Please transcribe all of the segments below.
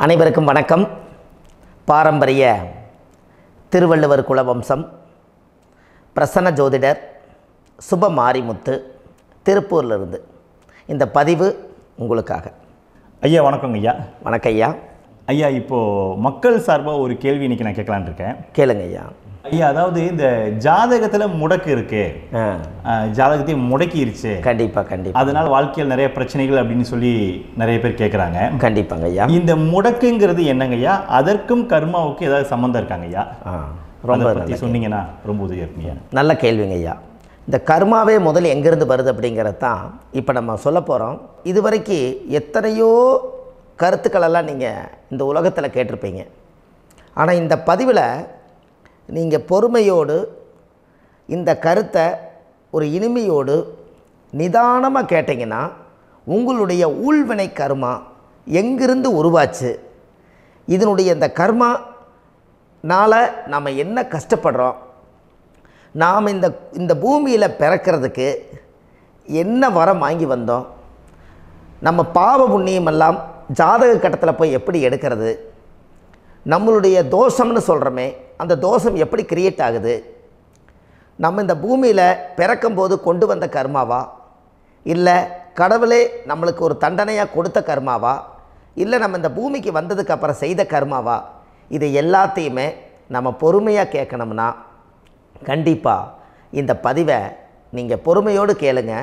அனைவருக்கும் வணக்கம். பாரம்பரிய திருவள்ளுவர் குலவம்சம் பிரசன்ன ஜோதிடர் சுப மாரிமுத்து திருப்பூரிலிருந்து இந்த பதிவு உங்களுக்காக. ஐயா வணக்கங்க ஐயா. வணக்கம் ஐயா. ஐயா இப்போது மக்கள் சார்பாக ஒரு கேள்வி இன்றைக்கி நான் கேட்கலான்னு இருக்கேன். கேளுங்க ஐயா. ஐயா அதாவது இந்த ஜாதகத்தில் முடக்கு இருக்கு, ஜாதகத்தையும் முடக்கிருச்சு, கண்டிப்பாக அதனால் வாழ்க்கையில் நிறைய பிரச்சனைகள் அப்படின்னு சொல்லி நிறைய பேர் கேட்குறாங்க. கண்டிப்பாங்க ஐயா. இந்த முடக்குங்கிறது என்னங்க ஐயா? அதற்கும் கர்மாவுக்கு ஏதாவது சம்மந்தம் இருக்காங்க ஐயா? ரொம்ப பற்றி சொன்னீங்கன்னா ரொம்ப உதவியாக இருக்குங்க. நல்ல கேள்விங்க ஐயா. இந்த கர்மாவே முதல் எங்கேருந்து வருது அப்படிங்கிறது தான் இப்போ நம்ம சொல்ல போகிறோம். இது வரைக்கும் எத்தனையோ கருத்துக்களெல்லாம் நீங்கள் இந்த உலகத்தில் கேட்டிருப்பீங்க. ஆனால் இந்த பதிவில் நீங்கள் பொறுமையோடு இந்த கருத்தை ஒரு இனிமையோடு நிதானமாக கேட்டிங்கன்னா உங்களுடைய ஊழ்வினை கர்மா எங்கிருந்து உருவாச்சு, இதனுடைய இந்த கர்மானால் நாம் என்ன கஷ்டப்படுறோம், நாம் இந்த பூமியில் பிறக்கிறதுக்கு என்ன வரம் வாங்கி வந்தோம், நம்ம பாவ புண்ணியமெல்லாம் ஜாதக கட்டத்தில் போய் எப்படி எடுக்கிறது, நம்மளுடைய தோஷம்னு சொல்கிறோமே அந்த தோஷம் எப்படி கிரியேட் ஆகுது, நம்ம இந்த பூமியில் பிறக்கும்போது கொண்டு வந்த கர்மாவா, இல்லை கடவுளே நம்மளுக்கு ஒரு தண்டனையாக கொடுத்த கர்மாவா, இல்லை நம்ம இந்த பூமிக்கு வந்ததுக்கு அப்புறம் செய்த கர்மாவா, இது எல்லாத்தையுமே நம்ம பொறுமையாக கேட்கணும்னா கண்டிப்பாக இந்த பதிவை நீங்கள் பொறுமையோடு கேளுங்க.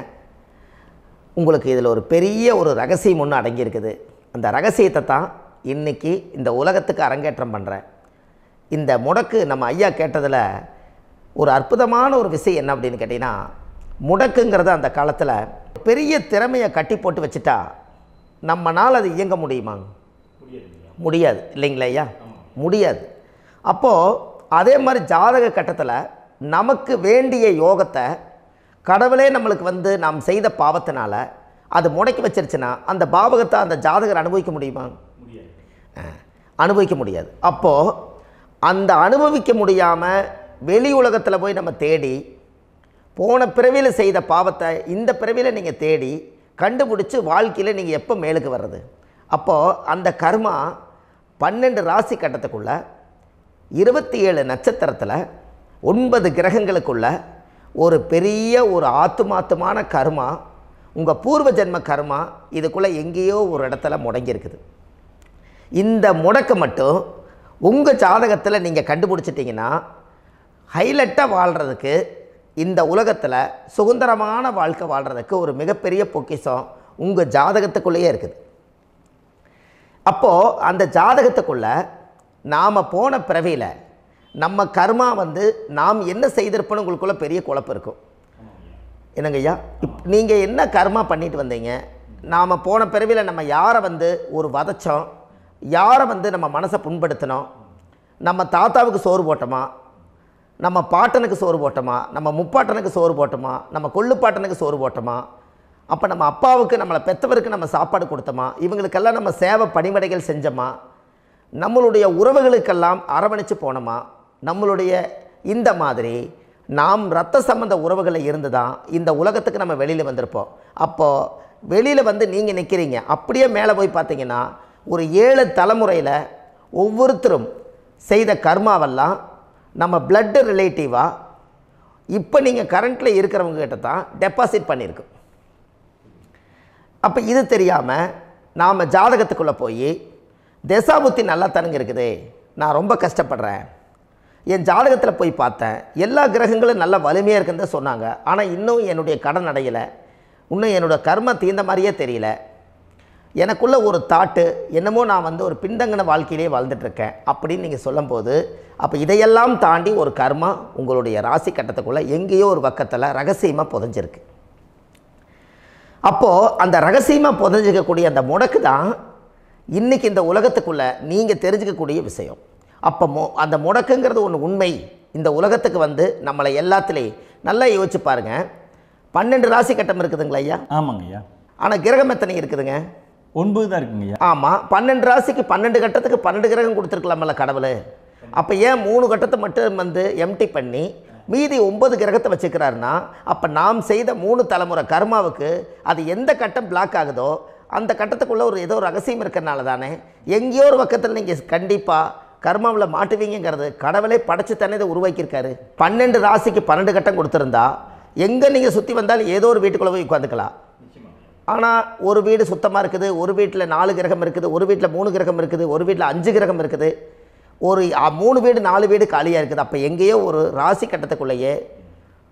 உங்களுக்கு இதில் ஒரு பெரிய ஒரு ரகசியம் ஒன்று அடங்கியிருக்குது. அந்த ரகசியத்தை தான் இன்றைக்கி இந்த உலகத்துக்கு அரங்கேற்றம் பண்ணுறேன். இந்த முடக்கு நம்ம ஐயா கேட்டதில் ஒரு அற்புதமான ஒரு விஷயம் என்ன அப்படின்னு கேட்டிங்கன்னா, முடக்குங்கிறது அந்த காலத்தில் பெரிய திறமையை கட்டி போட்டு வச்சுட்டா நம்மனால் அது இயங்க முடியுமா? முடியாது இல்லைங்களா ஐயா? முடியாது. அப்போது அதே மாதிரி ஜாதக கட்டத்தில் நமக்கு வேண்டிய யோகத்தை கடவுளே நம்மளுக்கு நாம் செய்த பாவத்தினால அது முடக்கி வச்சிருச்சுன்னா அந்த பாவகத்தை அந்த ஜாதகர் அனுபவிக்க முடியுமா? அனுபவிக்க முடியாது. அப்போது அந்த அனுபவிக்க முடியாமல் வெளி உலகத்தில் போய் நம்ம தேடி போன பிறவியில் செய்த பாவத்தை இந்த பிறவியில் நீங்கள் தேடி கண்டுபிடிச்சி வாழ்க்கையில் நீங்கள் எப்போ மேலுக்கு வர்றது? அப்போது அந்த கர்மா 12 ராசி கட்டத்துக்குள்ள 27 நட்சத்திரத்தில் 9 கிரகங்களுக்குள்ள ஒரு பெரிய ஒரு ஆத்துமாத்துமான கர்மா, உங்கள் பூர்வ ஜென்ம கர்மா இதுக்குள்ளே எங்கேயோ ஒரு இடத்துல முடங்கியிருக்குது. இந்த முடக்கை மட்டும் உங்கள் ஜாதகத்தில் நீங்கள் கண்டுபிடிச்சிட்டிங்கன்னா ஹைலைட்டாக வாழ்கிறதுக்கு, இந்த உலகத்தில் சுதந்திரமான வாழ்க்கை வாழ்கிறதுக்கு ஒரு மிகப்பெரிய பொக்கிஷம் உங்கள் ஜாதகத்துக்குள்ளேயே இருக்குது. அப்போது அந்த ஜாதகத்துக்குள்ளே நாம் போன பிறவியில் நம்ம கர்மா நாம் என்ன செய்திருப்போன்னு உங்களுக்குள்ளே பெரிய குழப்பம் இருக்கும். என்னங்க ஐயா, நீங்கள் என்ன கர்மா பண்ணிட்டு வந்தீங்க, நாம் போன பிறவியில் நம்ம யாரை ஒரு வதச்சோம், யாரை நம்ம மனசை புண்படுத்தினோம், நம்ம தாத்தாவுக்கு சோறு போட்டோமா, நம்ம பாட்டனுக்கு சோறு போட்டோமா, நம்ம முப்பாட்டனுக்கு சோறு போட்டோமா, நம்ம கொள்ளுப்பாட்டனுக்கு சோறு போட்டோமா, அப்போ நம்ம அப்பாவுக்கு நம்மளை பெற்றவருக்கு நம்ம சாப்பாடு கொடுத்தோமா, இவங்களுக்கெல்லாம் நம்ம சேவை பணிவிடைகள் செஞ்சோமா, நம்மளுடைய உறவுகளுக்கெல்லாம் அரவணைச்சு போனோமா, நம்மளுடைய இந்த மாதிரி நாம் இரத்த சம்பந்த உறவுகளில் இருந்து தான் இந்த உலகத்துக்கு நம்ம வெளியில் வந்திருப்போம். அப்போது வெளியில் நீங்கள் நிற்கிறீங்க, அப்படியே மேலே போய் பார்த்தீங்கன்னா ஒரு 7 தலைமுறையில் ஒவ்வொருத்தரும் செய்த கர்மாவெல்லாம் நம்ம பிளட்டு ரிலேட்டிவாக இப்போ நீங்கள் கரண்ட்டில் இருக்கிறவங்ககிட்ட தான் டெபாசிட் பண்ணியிருக்கோம். அப்போ இது தெரியாமல் நாம் ஜாதகத்துக்குள்ளே போய் தசாபுத்தி நல்லா தனுங்க இருக்குது, நான் ரொம்ப கஷ்டப்படுறேன், என் ஜாதகத்தில் போய் பார்த்தேன் எல்லா கிரகங்களும் நல்ல வலிமையாக இருக்குன்னு சொன்னாங்க, ஆனால் இன்னும் என்னுடைய கடன் அடையலை, இன்னும் என்னோடய கர்ம தீர்ந்த மாதிரியே தெரியல, எனக்குள்ள ஒரு தாட்டு என்னமோ நான் ஒரு பின்தங்கின வாழ்க்கையிலே வாழ்ந்துட்டுருக்கேன் அப்படின்னு நீங்கள் சொல்லும்போது, அப்போ இதையெல்லாம் தாண்டி ஒரு கர்மா உங்களுடைய ராசி கட்டத்துக்குள்ளே எங்கேயோ ஒரு பக்கத்தில் ரகசியமாக புதைஞ்சிருக்கு. அப்போது அந்த ரகசியமாக புதைஞ்சிக்கக்கூடிய அந்த முடக்கு தான் இன்றைக்கி இந்த உலகத்துக்குள்ளே நீங்கள் தெரிஞ்சுக்கக்கூடிய விஷயம். அப்போ அந்த முடக்குங்கிறது ஒன்று உண்மை. இந்த உலகத்துக்கு நம்மளை எல்லாத்துலேயும் நல்லா யோசிச்சு பாருங்கள். 12 ராசி கட்டம் இருக்குதுங்களா ஐயா? ஆமாங்க ஐயா. ஆனால் கிரகம் எத்தனை இருக்குதுங்க? 9 தான் இருக்குங்க ஐயா. ஆமாம், 12 ராசிக்கு 12 கட்டத்துக்கு 12 கிரகம் கொடுத்துருக்கலாமல்ல கடவுள். அப்போ ஏன் 3 கட்டத்தை மட்டும் எம்டி பண்ணி மீதி 9 கிரகத்தை வச்சுக்கிறாருன்னா, அப்போ நாம் செய்த 3 தலைமுறை கர்மாவுக்கு அது எந்த கட்டம் பிளாக் ஆகுதோ அந்த கட்டத்துக்குள்ளே ஏதோ ஒரு ரகசியம் இருக்கிறனால தானே எங்கேயோ ஒரு பக்கத்தில் நீங்கள் கண்டிப்பாக கர்மாவில் மாட்டுவீங்கிறது கடவுளே படைச்சு தானே இதை உருவாக்கியிருக்காரு. 12 ராசிக்கு 12 கட்டம் கொடுத்துருந்தா எங்கே நீங்கள் சுற்றி வந்தாலும் ஏதோ ஒரு வீட்டுக்குள்ளே போய் உட்காந்துக்கலாம். ஆனால் ஒரு வீடு சுத்தமாக இருக்குது, ஒரு வீட்டில் 4 கிரகம் இருக்குது, ஒரு வீட்டில் 3 கிரகம் இருக்குது, ஒரு வீட்டில் 5 கிரகம் இருக்குது, ஒரு 3 வீடு 4 வீடு காலியாக இருக்குது. அப்போ எங்கேயோ ஒரு ராசி கட்டத்துக்குள்ளேயே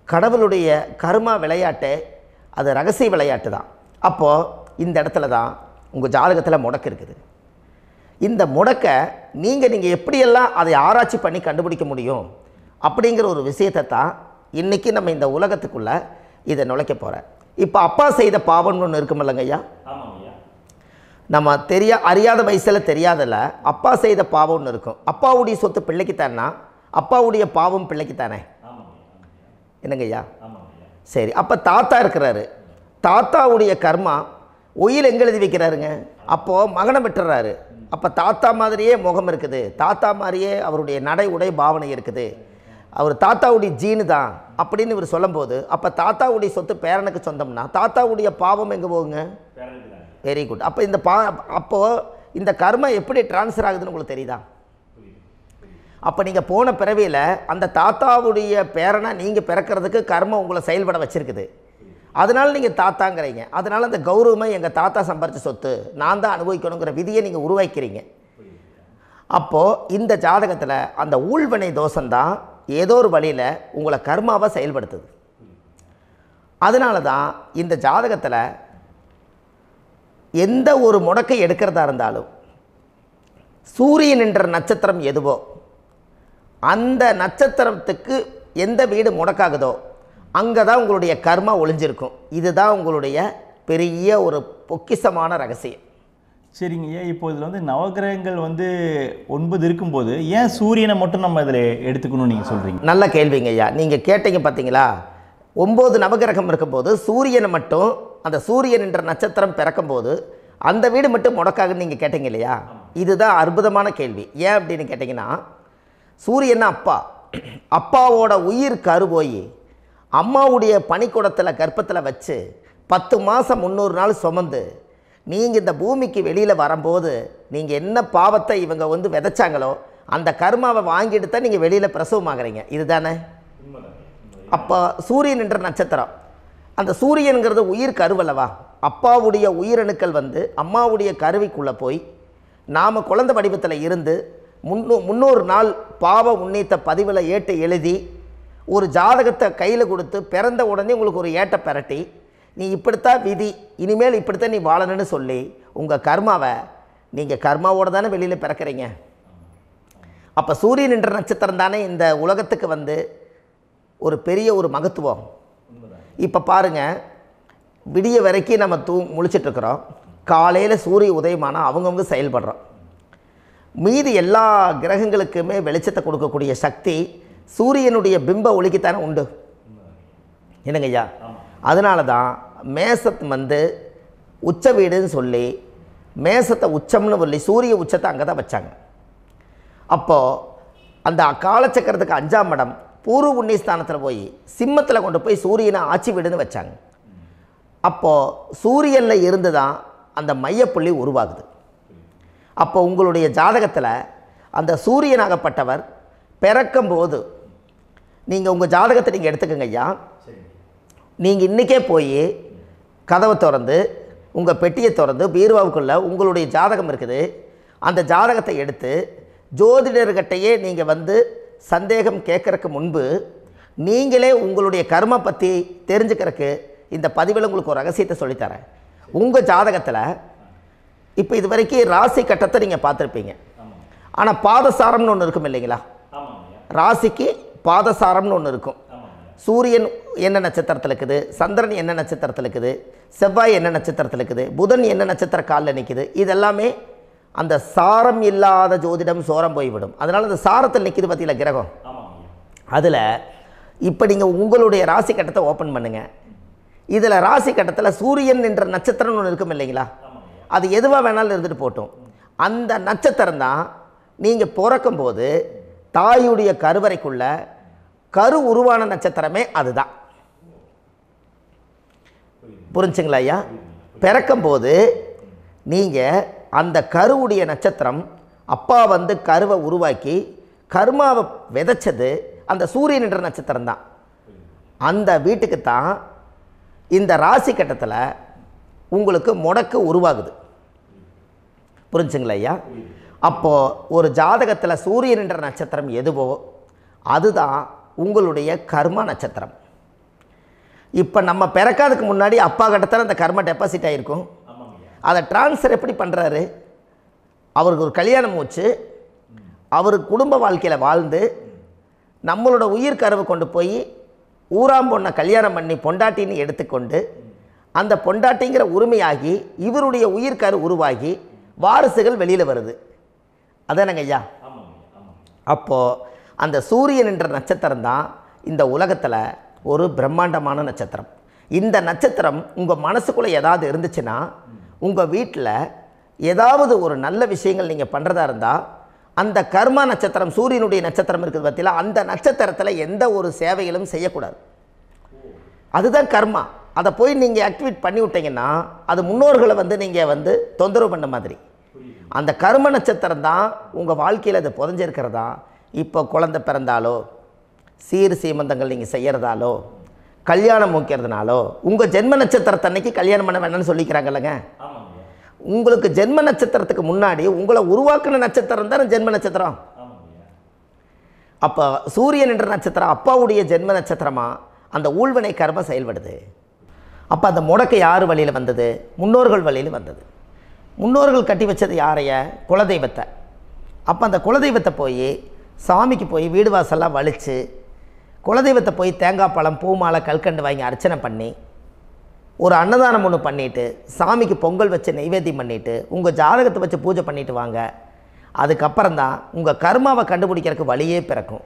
கடவுளுடைய கர்மா விளையாட்டு, அது ரகசிய விளையாட்டு தான். அப்போது இந்த இடத்துல தான் உங்கள் ஜாதகத்தில் முடக்கு இருக்குது. இந்த முடக்கை நீங்கள் எப்படியெல்லாம் அதை ஆராய்ச்சி பண்ணி கண்டுபிடிக்க முடியும் அப்படிங்கிற ஒரு விஷயத்தை தான் இன்றைக்கி நம்ம இந்த உலகத்துக்குள்ளே இதை நுழைக்க போகிறேன். இப்போ அப்பா செய்த பாவம்னு ஒன்று இருக்குமில்லங்க ஐயா, நம்ம அறியாத வயசில் தெரியாதில்ல, அப்பா செய்த பாவம் ஒன்று இருக்கும். அப்பாவுடைய சொத்து பிள்ளைக்குத்தானா, அப்பாவுடைய பாவம் பிள்ளைக்குத்தானே, என்னங்க ஐயா? சரி, அப்போ தாத்தா இருக்கிறாரு, தாத்தாவுடைய கர்மா உயிர் எங்கே எழுதி வைக்கிறாருங்க? அப்போது மகனை விட்டுறாரு. அப்போ தாத்தா மாதிரியே முகம் இருக்குது, தாத்தா மாதிரியே அவருடைய நடை உடை பாவனை இருக்குது, அவர் தாத்தாவுடைய ஜீனு தான் அப்படின்னு இவர் சொல்லும்போது, அப்போ தாத்தாவுடைய சொத்து பேரனுக்கு சொந்தம்னா தாத்தாவுடைய பாவம் எங்கே போகுங்க? Very good. அப்போ அப்போது இந்த கர்மா எப்படி டிரான்ஸ்ஃபர் ஆகுதுன்னு உங்களுக்கு தெரியுதா? அப்போ நீங்கள் போன பிறவியில் அந்த தாத்தாவுடைய பேரனை நீங்கள் பிறக்கிறதுக்கு கர்மம் உங்களை செயல்பட வச்சுருக்குது. அதனால் நீங்கள் தாத்தாங்கிறீங்க. அதனால் அந்த கௌரவமை எங்கள் தாத்தா சம்பாரித்த சொத்து நான் தான் அனுபவிக்கணுங்கிற விதியை நீங்கள் உருவாக்கிறீங்க. அப்போது இந்த ஜாதகத்தில் அந்த ஊழ்வினை தோஷந்தான் ஏதோ ஒரு வழியில் உங்களை கர்மாவை செயல்படுத்துது. அதனால தான் இந்த ஜாதகத்தில் எந்த ஒரு முடக்கை எடுக்கிறதா இருந்தாலும் சூரியன் என்ற நட்சத்திரம் எதுவோ அந்த நட்சத்திரத்துக்கு எந்த வீடு முடக்காகுதோ அங்கே தான் உங்களுடைய கர்மா ஒளிஞ்சிருக்கும். இதுதான் உங்களுடைய பெரிய ஒரு பொக்கிஷமான ரகசியம். சரிங்க ஐயா, இப்போ இதில் நவகிரகங்கள் 9 இருக்கும்போது ஏன் சூரியனை மட்டும் நம்ம இதில் எடுத்துக்கணும்னு நீங்கள் சொல்கிறீங்க? நல்ல கேள்விங்க ஐயா. நீங்கள் கேட்டீங்க பார்த்தீங்களா, 9 நவகிரகம் இருக்கும்போது சூரியனை மட்டும், அந்த சூரியன் என்ற நட்சத்திரம் பிறக்கும்போது அந்த வீடு மட்டும் முடக்காகுன்னு நீங்கள் கேட்டீங்க இல்லையா? இதுதான் அற்புதமான கேள்வி. ஏன் அப்படின்னு கேட்டிங்கன்னா, சூரியன்னா அப்பா, அப்பாவோட உயிர் கரு போய் அம்மாவுடைய பனிக்கூடத்தில் கர்ப்பத்தில் வச்சு 10 மாதம் 300 நாள் சுமந்து நீங்கள் இந்த பூமிக்கு வெளியில் வரும்போது நீங்கள் என்ன பாவத்தை இவங்க விதைச்சாங்களோ அந்த கர்மாவை வாங்கிட்டு தான் நீங்கள் வெளியில் பிரசவமாகறீங்க. இதுதானே? அப்போ சூரியன் என்ற நட்சத்திரம், அந்த சூரியனுங்கிறது உயிர் கருவல்லவா, அப்பாவுடைய உயிரணுக்கள் அம்மாவுடைய கருவிக்குள்ளே போய் நாம் குழந்தை வடிவத்தில் இருந்து 300 நாள் பாவ உன்னித்த பதிவில் ஏட்டை எழுதி ஒரு ஜாதகத்தை கையில் கொடுத்து பிறந்த உடனே உங்களுக்கு ஒரு ஏட்டை பெரட்டி நீ இப்படித்தான் விதி, இனிமேல் இப்படித்தான் நீ வாழணும்னு சொல்லி உங்கள் கர்மாவை நீங்கள் கர்மாவோடு தானே வெளியில் பிறக்கிறீங்க. அப்போ சூரியன் என்ற நட்சத்திரம் தானே இந்த உலகத்துக்கு ஒரு பெரிய ஒரு மகத்துவம். இப்போ பாருங்கள், விடிய வரைக்கும் நம்ம முழிச்சிட்ருக்குறோம், காலையில் சூரிய உதயமானால் அவங்கவுங்க செயல்படுறோம். மீதி எல்லா கிரகங்களுக்குமே வெளிச்சத்தை கொடுக்கக்கூடிய சக்தி சூரியனுடைய பிம்ப ஒளிக்குத்தானே உண்டு, என்னங்க ஐயா? அதனால தான் மேசத்து உச்ச வீடுன்னு சொல்லி மேசத்தை உச்சம்னு சொல்லி சூரிய உச்சத்தை அங்கே தான் வச்சாங்க. அப்போது அந்த காலச்சக்கரத்துக்கு 5ஆம் இடம் பூர்வ புண்ணியஸ்தானத்தில் போய் சிம்மத்தில் கொண்டு போய் சூரியனை ஆட்சி வீடுன்னு வச்சாங்க. அப்போது சூரியனில் இருந்து தான் அந்த மையப்புள்ளி உருவாகுது. அப்போ உங்களுடைய ஜாதகத்தில் அந்த சூரியனாகப்பட்டவர் பிறக்கும்போது நீங்கள் உங்கள் ஜாதகத்தை நீங்கள் எடுத்துக்கங்க ஐயா. நீங்கள் இன்றைக்கே போய் கதவை திறந்து உங்கள் பெட்டியை திறந்து பீர்வாவுக்குள்ளே உங்களுடைய ஜாதகம் இருக்குது, அந்த ஜாதகத்தை எடுத்து ஜோதிடர்கிட்டையே நீங்கள் சந்தேகம் கேட்குறக்கு முன்பு நீங்களே உங்களுடைய கர்ம பற்றி தெரிஞ்சுக்கிறதுக்கு இந்த பதிவில் உங்களுக்கு ஒரு ரகசியத்தை சொல்லித்தரேன். உங்கள் ஜாதகத்தில் இப்போ இது வரைக்கும் ராசி கட்டத்தை நீங்கள் பார்த்துருப்பீங்க, ஆனால் பாதசாரம்னு ஒன்று இருக்கும் இல்லைங்களா? ராசிக்கு பாதசாரம்னு ஒன்று இருக்கும். சூரியன் என்ன நட்சத்திரத்தில் இருக்குது, சந்திரன் என்ன நட்சத்திரத்தில் இருக்குது, செவ்வாய் என்ன நட்சத்திரத்தில் இருக்குது, புதன் என்ன நட்சத்திர காலில் நிற்குது, இதெல்லாமே அந்த சாரம் இல்லாத ஜோதிடம் சோரம் போய்விடும். அதனால் அந்த சாரத்தில் நிற்கிது பார்த்தீங்களா கிரகம், அதில் இப்போ நீங்கள் உங்களுடைய ராசி கட்டத்தை ஓப்பன் பண்ணுங்கள். இதில் ராசி கட்டத்தில் சூரியன் என்ற நட்சத்திரம்னு ஒன்று இருக்கும் இல்லைங்களா? அது எதுவாக வேணாலும் இருந்துட்டு போட்டோம். அந்த நட்சத்திரம் தான் நீங்கள் பிறக்கும்போது தாயுடைய கருவறைக்குள்ள கரு உருவான நட்சத்திரமே அதுதான். புரிஞ்சுங்களா ஐயா? பிறக்கும்போது நீங்கள் அந்த கருவுடைய நட்சத்திரம் அப்பா வந்து கருவை உருவாக்கி கர்மாவை விதைச்சது அந்த சூரியன் என்ற நட்சத்திரம் தான். அந்த வீட்டுக்கு தான் இந்த ராசி கட்டத்தில் உங்களுக்கு முடக்கு உருவாகுது. புரிஞ்சுங்களா ஐயா? அப்போது ஒரு ஜாதகத்தில் சூரியன் என்ற நட்சத்திரம் எதுவோ அதுதான் உங்களுடைய கர்ம நட்சத்திரம். இப்போ நம்ம பிறக்காதுக்கு முன்னாடி அப்பா கட்டத்தில் அந்த கர்ம டெபாசிட் ஆகிருக்கும். அதை ட்ரான்ஸ்ஃபர் எப்படி பண்ணுறாரு? அவருக்கு ஒரு கல்யாணம் மூச்சு, அவர் குடும்ப வாழ்க்கையில் வாழ்ந்து நம்மளோட உயிர் கருவை கொண்டு போய் ஊராம் பொண்ணை கல்யாணம் பண்ணி பொண்டாட்டின்னு எடுத்துக்கொண்டு அந்த பொண்டாட்டிங்கிற உரிமையாகி இவருடைய உயிர் கரு உருவாகி வாரிசுகள் வெளியில் வருது. அதானங்க ஐயா? அப்போது அந்த சூரியன் என்ற நட்சத்திரம் தான் இந்த உலகத்தில் ஒரு பிரம்மாண்டமான நட்சத்திரம். இந்த நட்சத்திரம் உங்கள் மனசுக்குள்ளே ஏதாவது இருந்துச்சுன்னா உங்கள் வீட்டில் ஏதாவது ஒரு நல்ல விஷயங்கள் நீங்கள் பண்ணுறதா இருந்தால் அந்த கர்மா நட்சத்திரம் சூரியனுடைய நட்சத்திரம் இருக்குது பார்த்தீங்களா, அந்த நட்சத்திரத்தில் எந்த ஒரு சேவைகளும் செய்யக்கூடாது. அதுதான் கர்மா. அதை போய் நீங்கள் ஆக்டிவேட் பண்ணி விட்டீங்கன்னா அது முன்னோர்களை வந்து நீங்கள் வந்து தொந்தரவு பண்ண மாதிரி. அந்த கர்ம நட்சத்திரம் தான் உங்கள் வாழ்க்கையில் அது புதஞ்சிருக்கிறதா. இப்போ குழந்தை பிறந்தாலோ சீர் சீமந்தங்கள் நீங்கள் செய்கிறதாலோ கல்யாணம் முக்கிறதுனாலோ உங்கள் ஜென்ம நட்சத்திரத்தன்னைக்கு கல்யாணம் பண்ண வேணாம்னு சொல்லிக்கிறாங்கல்லங்க. உங்களுக்கு ஜென்ம நட்சத்திரத்துக்கு முன்னாடி உங்களை உருவாக்குன நட்சத்திரம் தான் ஜென்ம நட்சத்திரம். அப்போ சூரியன் என்ற நட்சத்திரம் அப்பாவுடைய ஜென்ம நட்சத்திரமாக அந்த ஊழ்வினை கர்மம் செயல்படுது. அப்போ அந்த முடக்கு யார் வழியில் வந்தது? முன்னோர்கள் வழியில் வந்தது. முன்னோர்கள் கட்டி வச்சது யாரைய? குலதெய்வத்தை. அப்போ அந்த குலதெய்வத்தை போய் சாமிக்கு போய் வீடு வாசல்லாம் வலித்து குலதெய்வத்தை போய் தேங்காய் பழம் பூ மாலை கல்கண்டு வாங்கி அர்ச்சனை பண்ணி ஒரு அன்னதானம் ஒன்று பண்ணிவிட்டு சாமிக்கு பொங்கல் வச்சு நைவேத்தியம் பண்ணிவிட்டு உங்கள் ஜாதகத்தை வச்சு பூஜை பண்ணிவிட்டு வாங்க. அதுக்கப்புறம் தான் உங்கள் கர்மாவை கண்டுபிடிக்கிறதுக்கு வழியே பிறக்கும்.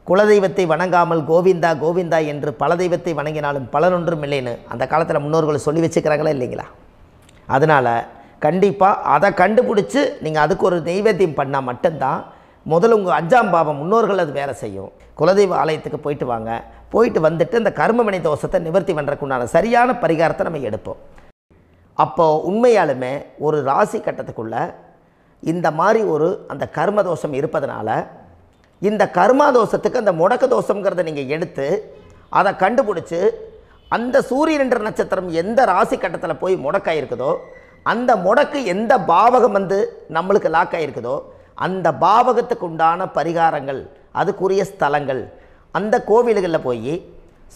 குலதெய்வத்தை வணங்காமல் கோவிந்தா கோவிந்தா என்று பல தெய்வத்தை வணங்கினாலும் பலனொன்றும் இல்லைன்னு அந்த காலத்தில் முன்னோர்கள் சொல்லி வச்சுக்கிறாங்களா இல்லைங்களா? அதனால் கண்டிப்பாக அதை கண்டுபிடிச்சி நீங்கள் அதுக்கு ஒரு நைவேத்தியம் பண்ணால் மட்டும்தான் முதல்ல உங்கள் 5ஆம் பாவம் முன்னோர்கள் அது வேலை செய்யும். குலதெய்வ ஆலயத்துக்கு போயிட்டு வாங்க. போயிட்டு வந்துட்டு இந்த கர்மவினை தோஷத்தை நிவர்த்தி பண்ணுறதுக்குண்டான சரியான பரிகாரத்தை நம்ம எடுப்போம். அப்போது உண்மையாலுமே ஒரு ராசி கட்டத்துக்குள்ளே இந்த மாதிரி ஒரு அந்த கர்ம தோஷம் இருப்பதனால இந்த கர்மா தோஷத்துக்கு அந்த முடக்க தோஷங்கிறத நீங்கள் எடுத்து அதை கண்டுபிடிச்சி அந்த சூரியன் என்ற நட்சத்திரம் எந்த ராசி கட்டத்தில் போய் முடக்காயிருக்குதோ அந்த முடக்கு எந்த பாவகம் வந்து நம்மளுக்கு லாக் ஆகிருக்குதோ அந்த பாவகத்துக்கு உண்டான பரிகாரங்கள் அதுக்குரிய ஸ்தலங்கள் அந்த கோவில்களில் போய்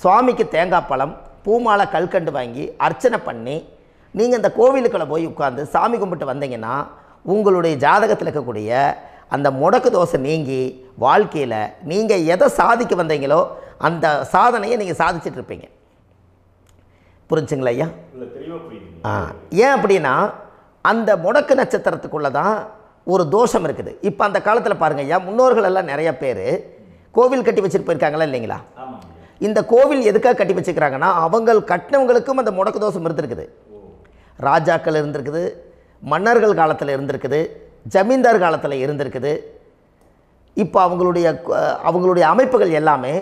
சுவாமிக்கு தேங்காய் பழம் பூமாலை கல்கண்டு வாங்கி அர்ச்சனை பண்ணி நீங்கள் அந்த கோவிலுக்குள்ளே போய் உட்காந்து சாமி கும்பிட்டு வந்தீங்கன்னா உங்களுடைய ஜாதகத்தில் இருக்கக்கூடிய அந்த முடக்கு தோசை நீங்கி வாழ்க்கையில் நீங்கள் எதை சாதிக்க வந்தீங்களோ அந்த சாதனையை நீங்கள் சாதிச்சிட்ருப்பீங்க. புரிஞ்சுங்களா ஐயா? ஏன் அப்படின்னா அந்த முடக்கு நட்சத்திரத்துக்குள்ளே தான் ஒரு தோஷம் இருக்குது. இப்போ அந்த காலத்தில் பாருங்கள் ஐயா, முன்னோர்கள் எல்லாம் நிறைய பேர் கோவில் கட்டி வச்சுட்டு போயிருக்காங்களா இல்லைங்களா? இந்த கோவில் எதுக்காக கட்டி வச்சுக்கிறாங்கன்னா அவங்க கட்டினவங்களுக்கும் அந்த முடக்கு தோஷம் இருந்திருக்குது. ராஜாக்கள் இருந்திருக்குது, மன்னர்கள் காலத்தில் இருந்திருக்குது, ஜமீன்தார் காலத்தில் இருந்திருக்குது. இப்போ அவங்களுடைய அமைப்புகள் எல்லாமே